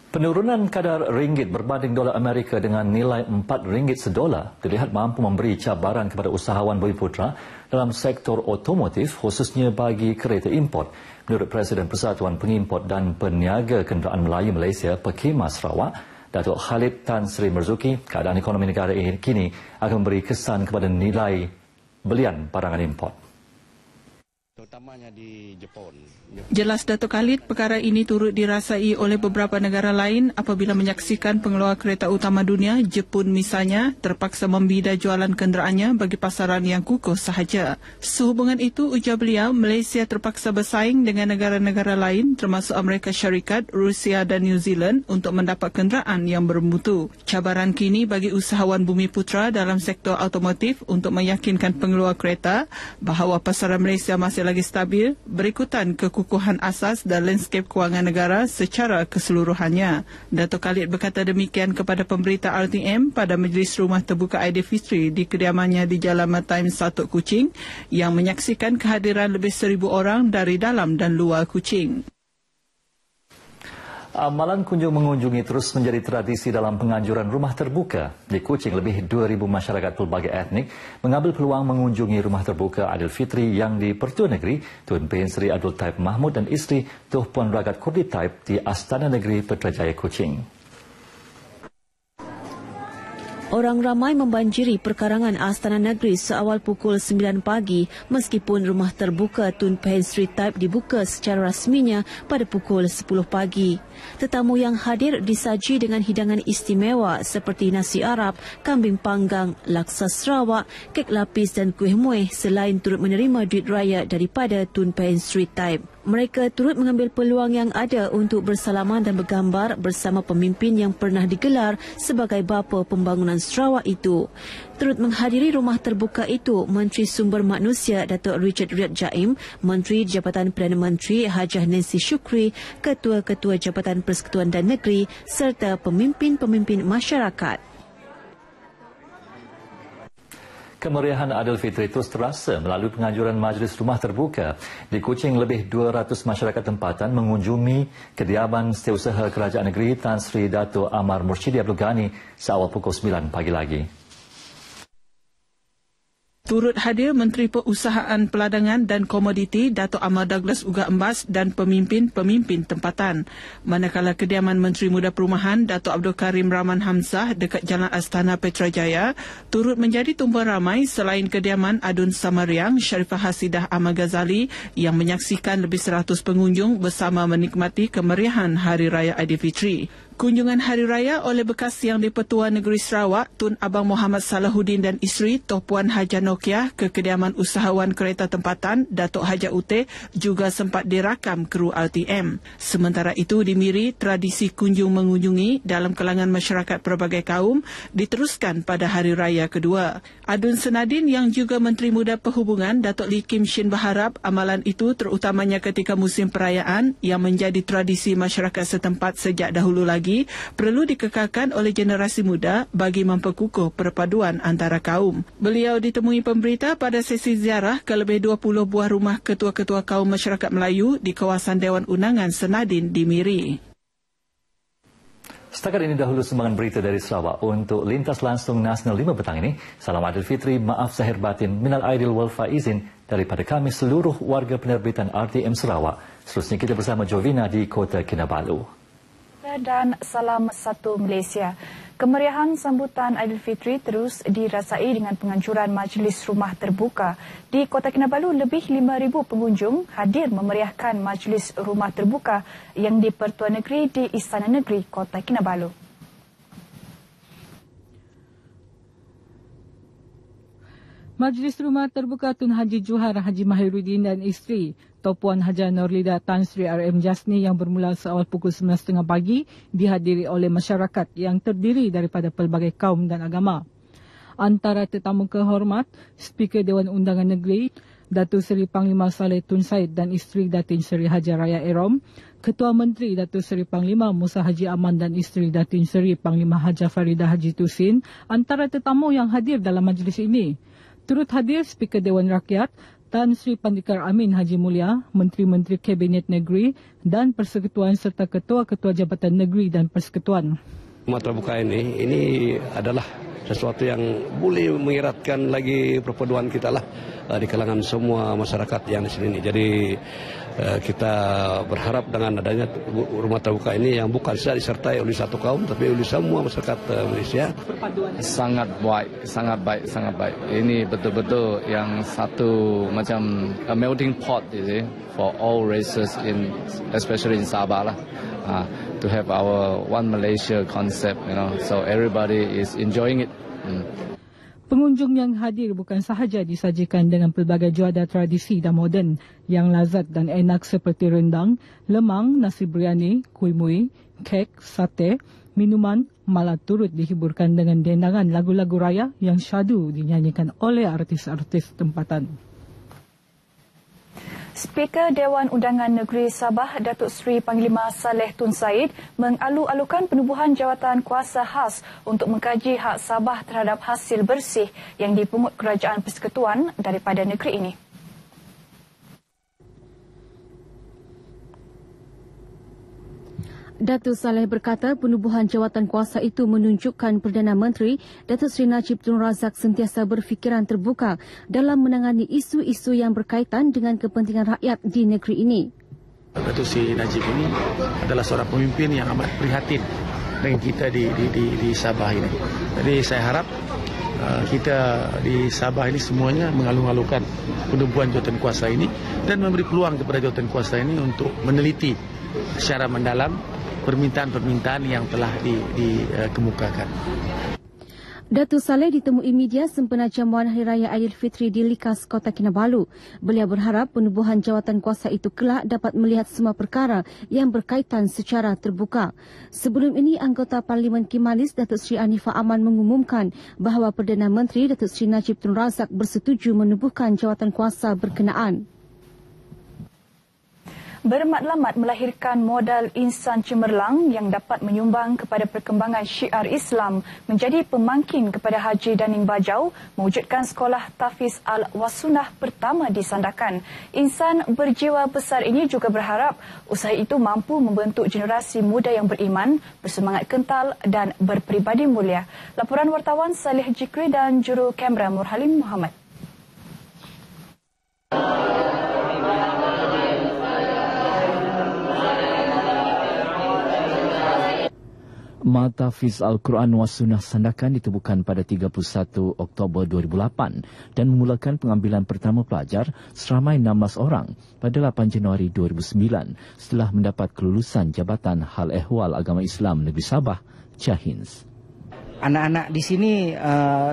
Penurunan kadar ringgit berbanding dolar Amerika dengan nilai RM4 sedolar terlihat mampu memberi cabaran kepada usahawan Bumiputera dalam sektor otomotif, khususnya bagi kereta import. Menurut Presiden Persatuan Pengimport dan Peniaga Kenderaan Melayu Malaysia, PEKIMA Sarawak, Datuk Khalid Tan Sri Marzuki, keadaan ekonomi negara ini kini akan memberi kesan kepada nilai belian barangan import. Terutamanya di Jepun. Jelas Datuk Khalid, perkara ini turut dirasai oleh beberapa negara lain apabila menyaksikan pengeluar kereta utama dunia, Jepun misalnya, terpaksa membida jualan kenderaannya bagi pasaran yang kukuh sahaja. Sehubungan itu, ujar beliau, Malaysia terpaksa bersaing dengan negara-negara lain termasuk Amerika Syarikat, Rusia dan New Zealand untuk mendapat kenderaan yang bermutu. Cabaran kini bagi usahawan Bumiputera dalam sektor automotif untuk meyakinkan pengeluar kereta bahawa pasaran Malaysia masih lagi stabil berikutan kekukuhan asas dan landscape kewangan negara secara keseluruhannya. Datuk Khalid berkata demikian kepada pemberita RTM pada Majlis Rumah Terbuka Aidilfitri di kediamannya di Jalan Mataim 1 Kuching yang menyaksikan kehadiran lebih 1,000 orang dari dalam dan luar Kuching. Amalan kunjung mengunjungi terus menjadi tradisi dalam penganjuran rumah terbuka. Di Kuching, lebih 2,000 masyarakat pelbagai etnik mengambil peluang mengunjungi rumah terbuka Aidilfitri yang di Pertua Negeri Tun Pehin Sri Abdul Taib Mahmud dan isteri Tuh Puan Ragat Kurdi Taib di Astana Negeri Putrajaya Kuching. Orang ramai membanjiri perkarangan Astana Negeri seawal pukul 9 pagi meskipun rumah terbuka Tun Pehin Sri Taib dibuka secara rasminya pada pukul 10 pagi. Tetamu yang hadir disaji dengan hidangan istimewa seperti nasi Arab, kambing panggang, laksa Sarawak, kek lapis dan kuih muih selain turut menerima duit raya daripada Tun Pehin Sri Taib. Mereka turut mengambil peluang yang ada untuk bersalaman dan bergambar bersama pemimpin yang pernah digelar sebagai bapa pembangunan Sarawak itu. Turut menghadiri rumah terbuka itu Menteri Sumber Manusia Datuk Richard Riyad Jaim, Menteri Jabatan Perdana Menteri Hajah Nancy Shukri, Ketua-Ketua Jabatan Persekutuan dan Negeri serta pemimpin-pemimpin masyarakat. Kemeriahan Aidilfitri terus terasa melalui penganjuran majlis rumah terbuka. Di Kuching, lebih 200 masyarakat tempatan mengunjungi kediaman Setiausaha Kerajaan Negeri Tan Sri Dato' Amar Mursyidi Abdul Ghani seawal pukul 9 pagi lagi. Turut hadir Menteri Perusahaan Peladangan dan Komoditi Dato' Amar Douglas Uga Embas dan pemimpin-pemimpin tempatan. Manakala kediaman Menteri Muda Perumahan Dato' Abdul Karim Rahman Hamzah dekat Jalan Astana Putrajaya turut menjadi tumpuan ramai selain kediaman Adun Samariang Sharifah Hasidah Ahmad Ghazali yang menyaksikan lebih 100 pengunjung bersama menikmati kemeriahan Hari Raya Aidilfitri. Kunjungan Hari Raya oleh bekas Yang di-Pertua Negeri Sarawak Tun Abang Muhammad Salahuddin dan isteri Tuh Puan Haja Nokiah ke kediaman usahawan kereta tempatan Datuk Haja Uteh juga sempat dirakam kru RTM. Sementara itu di Miri, tradisi kunjung mengunjungi dalam kalangan masyarakat pelbagai kaum diteruskan pada Hari Raya kedua. Adun Senadin yang juga Menteri Muda Perhubungan Datuk Lee Kim Shin berharap amalan itu terutamanya ketika musim perayaan yang menjadi tradisi masyarakat setempat sejak dahulu lagi perlu dikekalkan oleh generasi muda bagi memperkukuh perpaduan antara kaum. Beliau ditemui pemberita pada sesi ziarah ke lebih 20 buah rumah ketua-ketua kaum masyarakat Melayu di kawasan Dewan Undangan Senadin di Miri. Setakat ini dahulu sumbangan berita dari Sarawak. Untuk Lintas Langsung Nasional 5 petang ini, salam Aidilfitri, maaf zahir batin, minal aidil wal faizin daripada kami seluruh warga penerbitan RTM Sarawak. Seterusnya kita bersama Jovina di Kota Kinabalu. Dan salam satu Malaysia. Kemeriahan sambutan Aidilfitri terus dirasai dengan penganjuran majlis rumah terbuka. Di Kota Kinabalu, lebih 5,000 pengunjung hadir memeriahkan majlis rumah terbuka yang di Pertua Negeri di Istana Negeri Kota Kinabalu. Majlis Rumah Terbuka Tun Haji Johar Haji Mahiruddin dan isteri Tuan Puan Haja Nurlida Tan Sri RM Jasni yang bermula seawal pukul 9.30 pagi dihadiri oleh masyarakat yang terdiri daripada pelbagai kaum dan agama. Antara tetamu kehormat, Speaker Dewan Undangan Negeri Datuk Seri Panglima Saleh Tun Said dan isteri Datin Seri Haja Raya Erom, Ketua Menteri Datuk Seri Panglima Musa Haji Aman dan isteri Datin Seri Panglima Haja Faridah Haji Tusin antara tetamu yang hadir dalam majlis ini. Turut hadir Speaker Dewan Rakyat Tan Sri Pandikar Amin Haji Mulia, Menteri-Menteri Kabinet Negeri dan Persekutuan serta Ketua-Ketua Jabatan Negeri dan Persekutuan. Rumah terbuka ini adalah sesuatu yang boleh mengeratkan lagi perpaduan kita lah di kalangan semua masyarakat yang di sini. Jadi kita berharap dengan adanya rumah terbuka ini yang bukan saja disertai oleh satu kaum tapi oleh semua masyarakat Malaysia. Sangat baik, sangat baik, sangat baik. Ini betul-betul yang satu macam a melting pot, for all races especially in Sabah lah. To have our one Malaysia concept, so everybody is enjoying it. Pengunjung yang hadir bukan sahaja disajikan dengan pelbagai juada tradisi dan moden yang lazat dan enak seperti rendang, lemang, nasi biryani, kuih muih, kek, sate, minuman, malah turut dihiburkan dengan dendangan lagu-lagu raya yang syadu dinyanyikan oleh artis-artis tempatan. Speaker Dewan Undangan Negeri Sabah Datuk Seri Panglima Saleh Tun Said mengalu-alukan penubuhan jawatan kuasa khas untuk mengkaji hak Sabah terhadap hasil bersih yang dipungut Kerajaan Persekutuan daripada negeri ini. Datuk Saleh berkata penubuhan jawatan kuasa itu menunjukkan Perdana Menteri Datuk Seri Najib Tun Razak sentiasa berfikiran terbuka dalam menangani isu-isu yang berkaitan dengan kepentingan rakyat di negeri ini. Datuk Seri Najib ini adalah seorang pemimpin yang amat prihatin dengan kita di Sabah ini. Jadi saya harap kita di Sabah ini semuanya mengalu-alukan penubuhan jawatan kuasa ini dan memberi peluang kepada jawatan kuasa ini untuk meneliti secara mendalam permintaan-permintaan yang telah dikemukakan. Datuk Saleh ditemui media sempena jamuan Hari Raya Aidilfitri di Likas, Kota Kinabalu. Beliau berharap penubuhan jawatan kuasa itu kelak dapat melihat semua perkara yang berkaitan secara terbuka. Sebelum ini, anggota Parlimen Kimalis Datuk Seri Anifah Aman mengumumkan bahawa Perdana Menteri Datuk Seri Najib Tun Razak bersetuju menubuhkan jawatan kuasa berkenaan. Bermatlamat melahirkan modal insan cemerlang yang dapat menyumbang kepada perkembangan syiar Islam menjadi pemangkin kepada Haji Daning Bajau mewujudkan sekolah Tahfiz Al-Wasunah pertama di Sandakan. Insan berjiwa besar ini juga berharap usaha itu mampu membentuk generasi muda yang beriman, bersemangat kental dan berperibadi mulia. Laporan wartawan Salih Jikri dan juru kamera Murhalim Muhammad. Tahfiz Al-Quran Wasunah Sandakan ditubuhkan pada 31 Oktober 2008 dan memulakan pengambilan pertama pelajar seramai 16 orang pada 8 Januari 2009 setelah mendapat kelulusan Jabatan Hal Ehwal Agama Islam Negeri Sabah, Jahins. Anak-anak di sini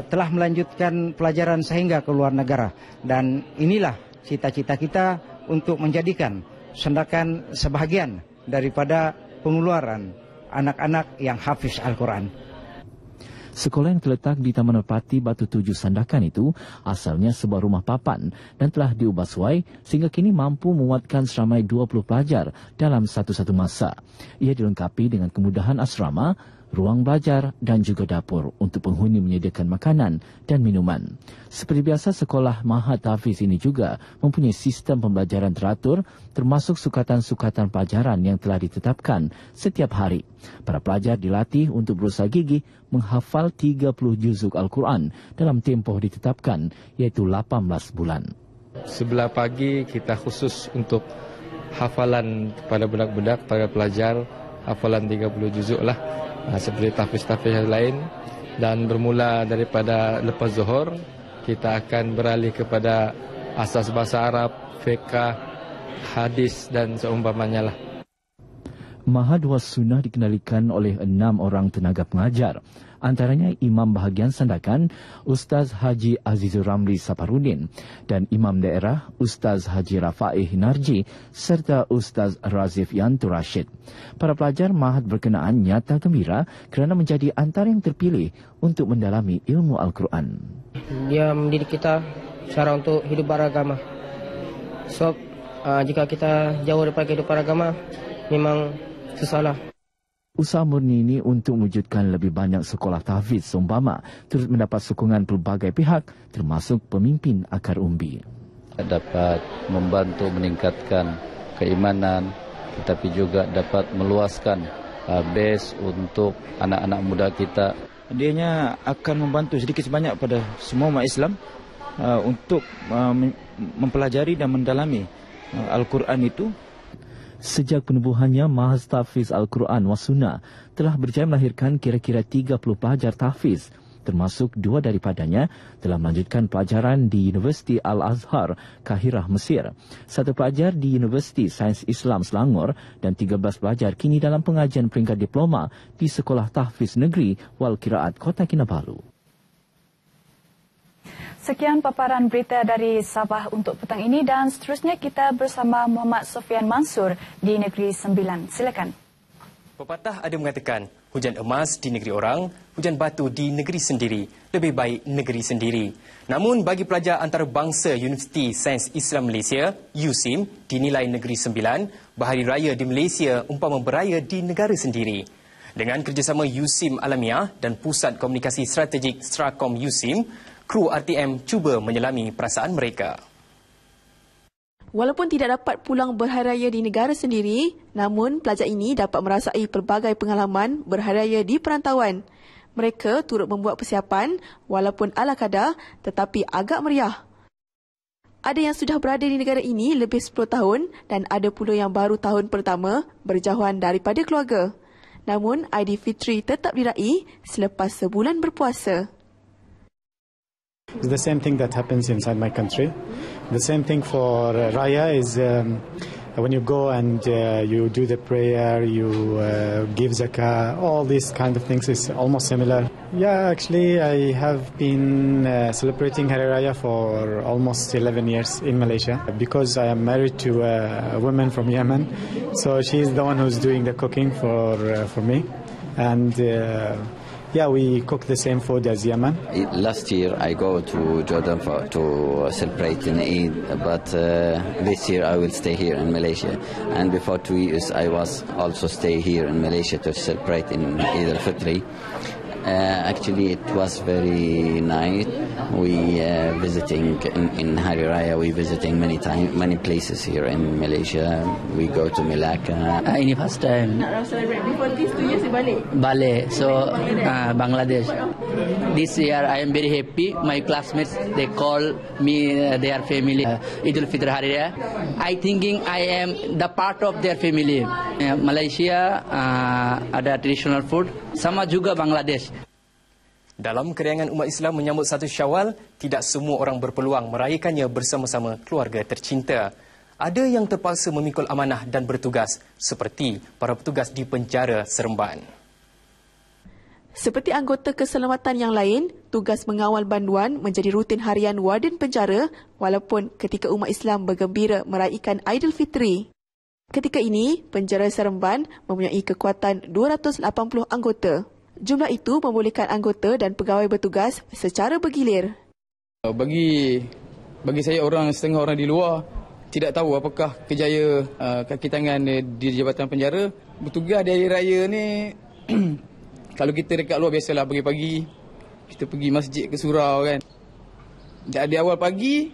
telah melanjutkan pelajaran sehingga ke luar negara dan inilah cita-cita kita untuk menjadikan Sandakan sebahagian daripada pengeluaran anak-anak yang hafiz Al-Quran. Sekolah yang terletak di Taman Merpati Batu Tujuh Sandakan itu asalnya sebuah rumah papan dan telah diubah suai sehingga kini mampu memuatkan seramai 20 pelajar dalam satu-satu masa. Ia dilengkapi dengan kemudahan asrama, ruang belajar dan juga dapur untuk penghuni menyediakan makanan dan minuman. Seperti biasa, sekolah Maha Tahfiz ini juga mempunyai sistem pembelajaran teratur termasuk sukatan-sukatan pelajaran yang telah ditetapkan setiap hari. Para pelajar dilatih untuk berusaha gigih menghafal 30 juzuk Al-Quran dalam tempoh ditetapkan iaitu 18 bulan. Sebelah pagi kita khusus untuk hafalan kepada budak-budak, para pelajar, hafalan 30 juzuk lah. Seperti tahfiz-tahfiz yang lain, dan bermula daripada lepas zuhur kita akan beralih kepada asas bahasa Arab, fiqh, hadis dan seumpamanya lah. Mahad Wasunah dikendalikan oleh 6 orang tenaga pengajar. Antaranya Imam Bahagian Sandakan, Ustaz Haji Azizur Ramli Saparudin dan Imam Daerah Ustaz Haji Rafai Hinarji serta Ustaz Razif Yantu Rashid. Para pelajar Mahad berkenaan nyata gembira kerana menjadi antara yang terpilih untuk mendalami ilmu Al-Quran. Dia mendidik kita cara untuk hidup beragama. Sebab jika kita jauh daripada kehidupan beragama, memang susahlah. Usaha murni ini untuk mewujudkan lebih banyak sekolah tahfiz seumpama turut mendapat sokongan pelbagai pihak termasuk pemimpin akar umbi. Dapat membantu meningkatkan keimanan tetapi juga dapat meluaskan base untuk anak-anak muda kita. Dianya akan membantu sedikit sebanyak pada semua umat Islam untuk mempelajari dan mendalami Al-Quran itu. Sejak penubuhannya, Mahad Tahfiz Al-Quran Wasunah telah berjaya melahirkan kira-kira 30 pelajar tahfiz, termasuk 2 daripadanya telah melanjutkan pelajaran di Universiti Al-Azhar, Kahirah, Mesir. 1 pelajar di Universiti Sains Islam Selangor dan 13 pelajar kini dalam pengajian peringkat diploma di Sekolah Tahfiz Negeri Wal Qiraat Kota Kinabalu. Sekian paparan berita dari Sabah untuk petang ini dan seterusnya kita bersama Muhammad Sofian Mansur di Negeri Sembilan. Silakan. Pepatah ada mengatakan, hujan emas di negeri orang, hujan batu di negeri sendiri, lebih baik negeri sendiri. Namun bagi pelajar antarabangsa Universiti Sains Islam Malaysia, USIM, dinilai Negeri Sembilan, Bahari Raya di Malaysia umpama beraya di negara sendiri. Dengan kerjasama USIM Alamiah dan Pusat Komunikasi Strategik Strakom USIM, kru RTM cuba menyelami perasaan mereka. Walaupun tidak dapat pulang berhari raya di negara sendiri, namun pelajar ini dapat merasai pelbagai pengalaman berhari raya di perantauan. Mereka turut membuat persiapan walaupun ala kadar tetapi agak meriah. Ada yang sudah berada di negara ini lebih 10 tahun dan ada pula yang baru tahun pertama berjauhan daripada keluarga. Namun, Aidilfitri tetap diraih selepas sebulan berpuasa. It's the same thing that happens inside my country. The same thing for Raya is when you go and you do the prayer, you give zakah, all these kind of things is almost similar. Yeah, actually I have been celebrating Hari Raya for almost 11 years in Malaysia because I am married to a woman from Yemen. So she's the one who's doing the cooking for me. And yeah, we cook the same food as Yemen. Last year I go to Jordan to celebrate in Eid, but this year I will stay here in Malaysia. And before 2 years I was also stay here in Malaysia to celebrate in Eid al-Fitr. Actually, it was very nice. We visiting in Hari Raya. We visiting many places here in Malaysia. We go to Melaka. Ini first time. Before this 2 years, Balik. So Bangladesh. This year I am very happy. My classmates they call me their family. Idul Fitr Hari Raya. I thinking I am the part of their family. Malaysia ada traditional food. Sama juga Bangladesh. Dalam keriangan umat Islam menyambut 1 Syawal, tidak semua orang berpeluang merayakannya bersama-sama keluarga tercinta. Ada yang terpaksa memikul amanah dan bertugas, seperti para petugas di penjara Seremban. Seperti anggota keselamatan yang lain, tugas mengawal banduan menjadi rutin harian warden penjara walaupun ketika umat Islam bergembira meraihkan Aidilfitri. Ketika ini, penjara Seremban mempunyai kekuatan 280 anggota. Jumlah itu membolehkan anggota dan pegawai bertugas secara bergilir. Bagi saya setengah orang di luar tidak tahu apakah kerjaya kaki tangan di Jabatan Penjara. Bertugas di hari raya ni kalau kita dekat luar biasalah pagi-pagi kita pergi masjid ke surau kan. Di awal pagi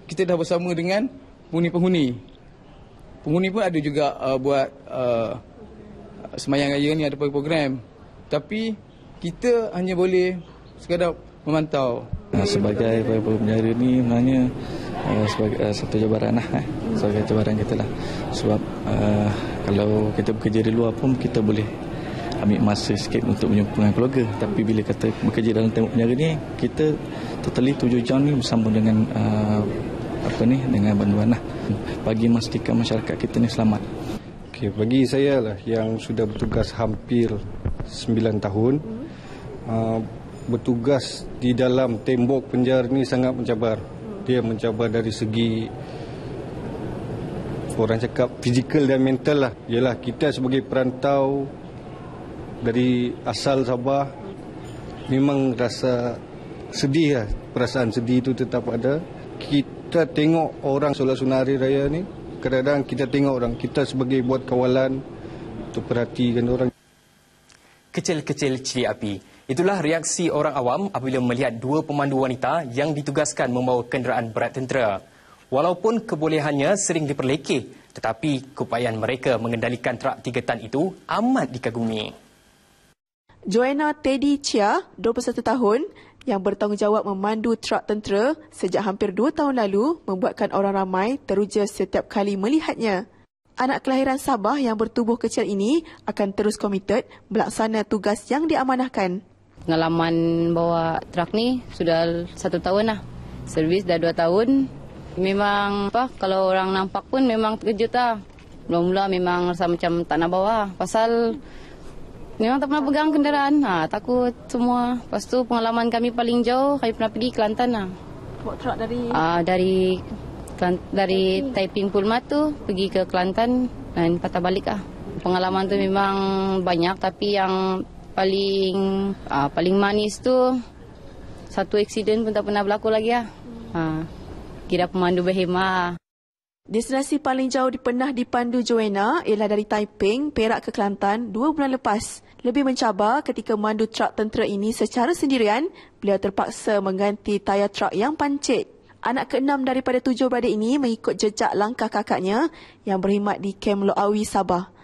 kita dah bersama dengan penghuni-penghuni. Penghuni pun ada juga buat semayang raya ni, ada program. Tapi kita hanya boleh sekadar memantau. Sebagai penjara ni sebenarnya sebagai satu cabaran lah. Sebagai cabaran kita lah. Sebab kalau kita bekerja di luar pun kita boleh ambil masa sikit untuk berjumpa dengan keluarga. Tapi bila kata bekerja dalam tembok penjara ni, kita totally 7 jam ni bersama dengan dengan banduan lah. Bagi memastikan masyarakat kita ni selamat. Okay, bagi saya lah yang sudah bertugas hampir 9 tahun, bertugas di dalam tembok penjara ni sangat mencabar. Dia mencabar dari segi orang cakap fizikal dan mental lah. Yalah, kita sebagai perantau dari asal Sabah memang rasa sedih lah. Perasaan sedih itu tetap ada. Kita tengok orang solat sunnah hari raya ni, kadang-kadang kita tengok orang, kita sebagai buat kawalan untuk perhatikan orang. Kecil-kecil cili api. Itulah reaksi orang awam apabila melihat 2 pemandu wanita yang ditugaskan membawa kenderaan berat tentera. Walaupun kebolehannya sering diperlekeh, tetapi keupayaan mereka mengendalikan trak 3 tan itu amat dikagumi. Joanna Teddy Chia, 21 tahun, yang bertanggungjawab memandu trak tentera sejak hampir 2 tahun lalu membuatkan orang ramai teruja setiap kali melihatnya. Anak kelahiran Sabah yang bertubuh kecil ini akan terus komited melaksana tugas yang diamanahkan. Pengalaman bawa truk ni sudah 1 tahun lah. Servis dah 2 tahun. Memang kalau orang nampak pun memang terkejut lah. Mula-mula memang rasa macam tak nak bawa. Pasal memang tak pernah pegang kenderaan. Takut semua. Lepas tu pengalaman kami paling jauh, kami pernah pergi Kelantan lah. Bawa truk dari Taiping Pulmat tu pergi ke Kelantan dan patah balik lah. Pengalaman tu memang banyak, tapi yang paling manis tu satu aksiden pun tak pernah berlaku lagi lah. Kira pemandu berhemah. Destinasi paling jauh pernah dipandu Joanna ialah dari Taiping, Perak ke Kelantan 2 bulan lepas. Lebih mencabar ketika memandu truk tentera ini secara sendirian, beliau terpaksa mengganti tayar truk yang pancit. anak ke-6 daripada 7 beradik ini mengikut jejak langkah kakaknya yang berkhidmat di Kem Loawi, Sabah.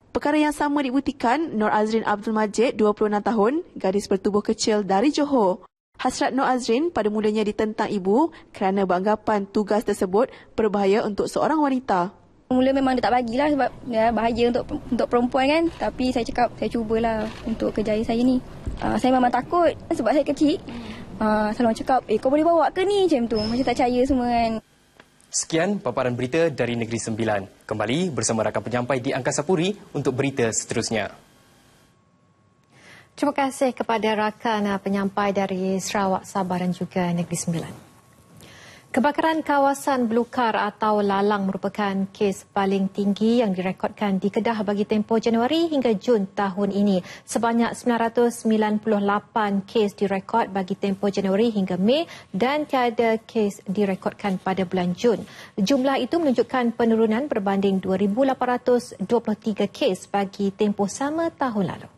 Perkara yang sama dibuktikan Nur Azrin Abdul Majid, 26 tahun, gadis bertubuh kecil dari Johor. Hasrat Nur Azrin pada mulanya ditentang ibu kerana beranggapan tugas tersebut berbahaya untuk seorang wanita. Mula memang dia tak bagilah sebab ya, bahaya untuk perempuan kan. Tapi saya cakap saya cubalah untuk kerjaya saya ni. Saya memang takut sebab saya kecil. Selalu cakap, kau boleh bawa ke ni macam tu. Macam tak percaya semua kan. Sekian paparan berita dari Negeri Sembilan. Kembali bersama rakan penyampai di Angkasa Puri untuk berita seterusnya. Terima kasih kepada rakan penyampai dari Sarawak, Sabah dan juga Negeri Sembilan. Kebakaran kawasan Belukar atau Lalang merupakan kes paling tinggi yang direkodkan di Kedah bagi tempoh Januari hingga Jun tahun ini. Sebanyak 998 kes direkod bagi tempoh Januari hingga Mei dan tiada kes direkodkan pada bulan Jun. Jumlah itu menunjukkan penurunan berbanding 2,823 kes bagi tempoh sama tahun lalu.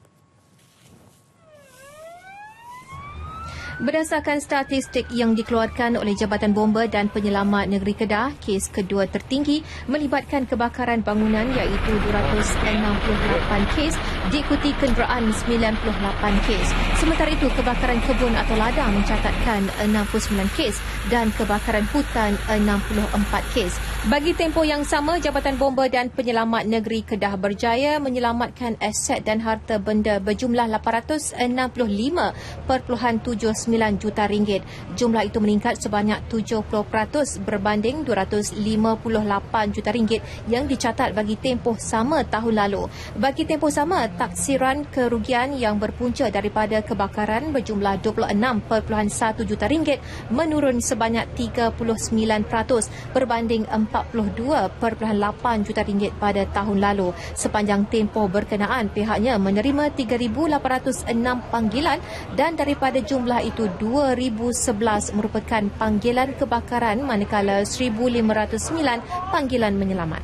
Berdasarkan statistik yang dikeluarkan oleh Jabatan Bomba dan Penyelamat Negeri Kedah, kes kedua tertinggi melibatkan kebakaran bangunan iaitu 268 kes, diikuti kenderaan 98 kes. Sementara itu, kebakaran kebun atau ladang mencatatkan 69 kes dan kebakaran hutan 64 kes. Bagi tempoh yang sama, Jabatan Bomba dan Penyelamat Negeri Kedah berjaya menyelamatkan aset dan harta benda berjumlah 865.79 juta ringgit. Jumlah itu meningkat sebanyak 70% berbanding 258 juta ringgit yang dicatat bagi tempoh sama tahun lalu. Bagi tempoh sama, taksiran kerugian yang berpunca daripada kebakaran berjumlah 26.1 juta ringgit menurun sebanyak 39% berbanding 42.8 juta ringgit pada tahun lalu. Sepanjang tempoh berkenaan, pihaknya menerima 3,806 panggilan dan daripada jumlah itu 2,011 merupakan panggilan kebakaran manakala 1,509 panggilan menyelamat.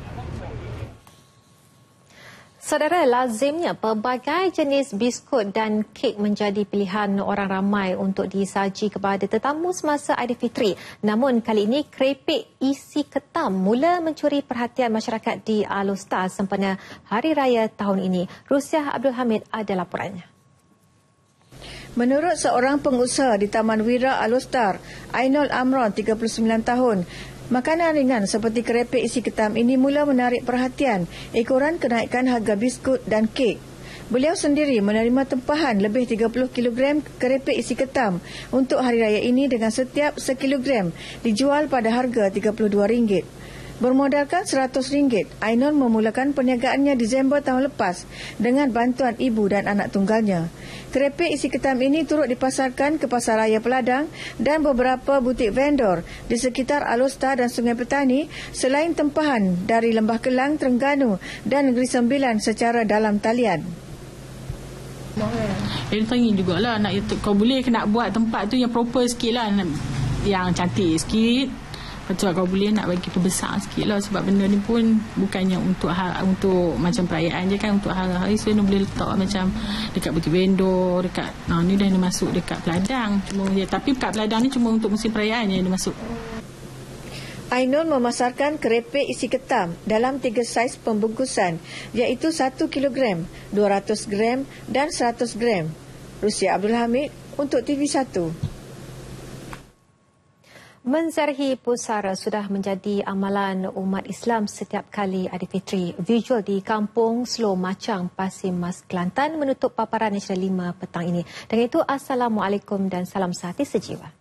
Saudara, lazimnya pelbagai jenis biskut dan kek menjadi pilihan orang ramai untuk disaji kepada tetamu semasa Aidilfitri. Namun kali ini kerepek isi ketam mula mencuri perhatian masyarakat di Alor sempena Hari Raya tahun ini. Rusiah Abdul Hamid ada laporannya. Menurut seorang pengusaha di Taman Wira Alor, Ainul Amron, 39 tahun, makanan ringan seperti kerepek isi ketam ini mula menarik perhatian ekoran kenaikan harga biskut dan kek. Beliau sendiri menerima tempahan lebih 30 kg kerepek isi ketam untuk hari raya ini dengan setiap sekilogram dijual pada harga RM32. Bermodalkan RM100, Ainul memulakan perniagaannya Disember tahun lepas dengan bantuan ibu dan anak tunggalnya. Kerepek isi ketam ini turut dipasarkan ke Pasar Raya Peladang dan beberapa butik vendor di sekitar Alor dan Sungai Petani selain tempahan dari Lembah Kelang, Terengganu dan Negeri Sembilan secara dalam talian. Dia tanya jugalah, kau boleh nak buat tempat tu yang proper sikit lah, yang cantik sikit. Macam kau boleh nak bagi perbesar sikit lah, sebab benda ni pun bukannya untuk macam perayaan je kan, untuk hari-hari so boleh letak macam dekat butik vendor, dekat ni dah masuk dekat Peladang. Tapi kat Peladang ni cuma untuk musim perayaan je dia masuk. Ainul memasarkan kerepek isi ketam dalam 3 saiz pembungkusan iaitu 1 kg, 200 gram dan 100 gram. Rusia Abdul Hamid untuk TV1. Menzarihi pusara sudah menjadi amalan umat Islam setiap kali Aidilfitri. Visual di Kampung Slow Macang, Pasir Mas, Kelantan menutup paparan Nasional 5 petang ini. Dengan itu, Assalamualaikum dan salam sehati sejiwa.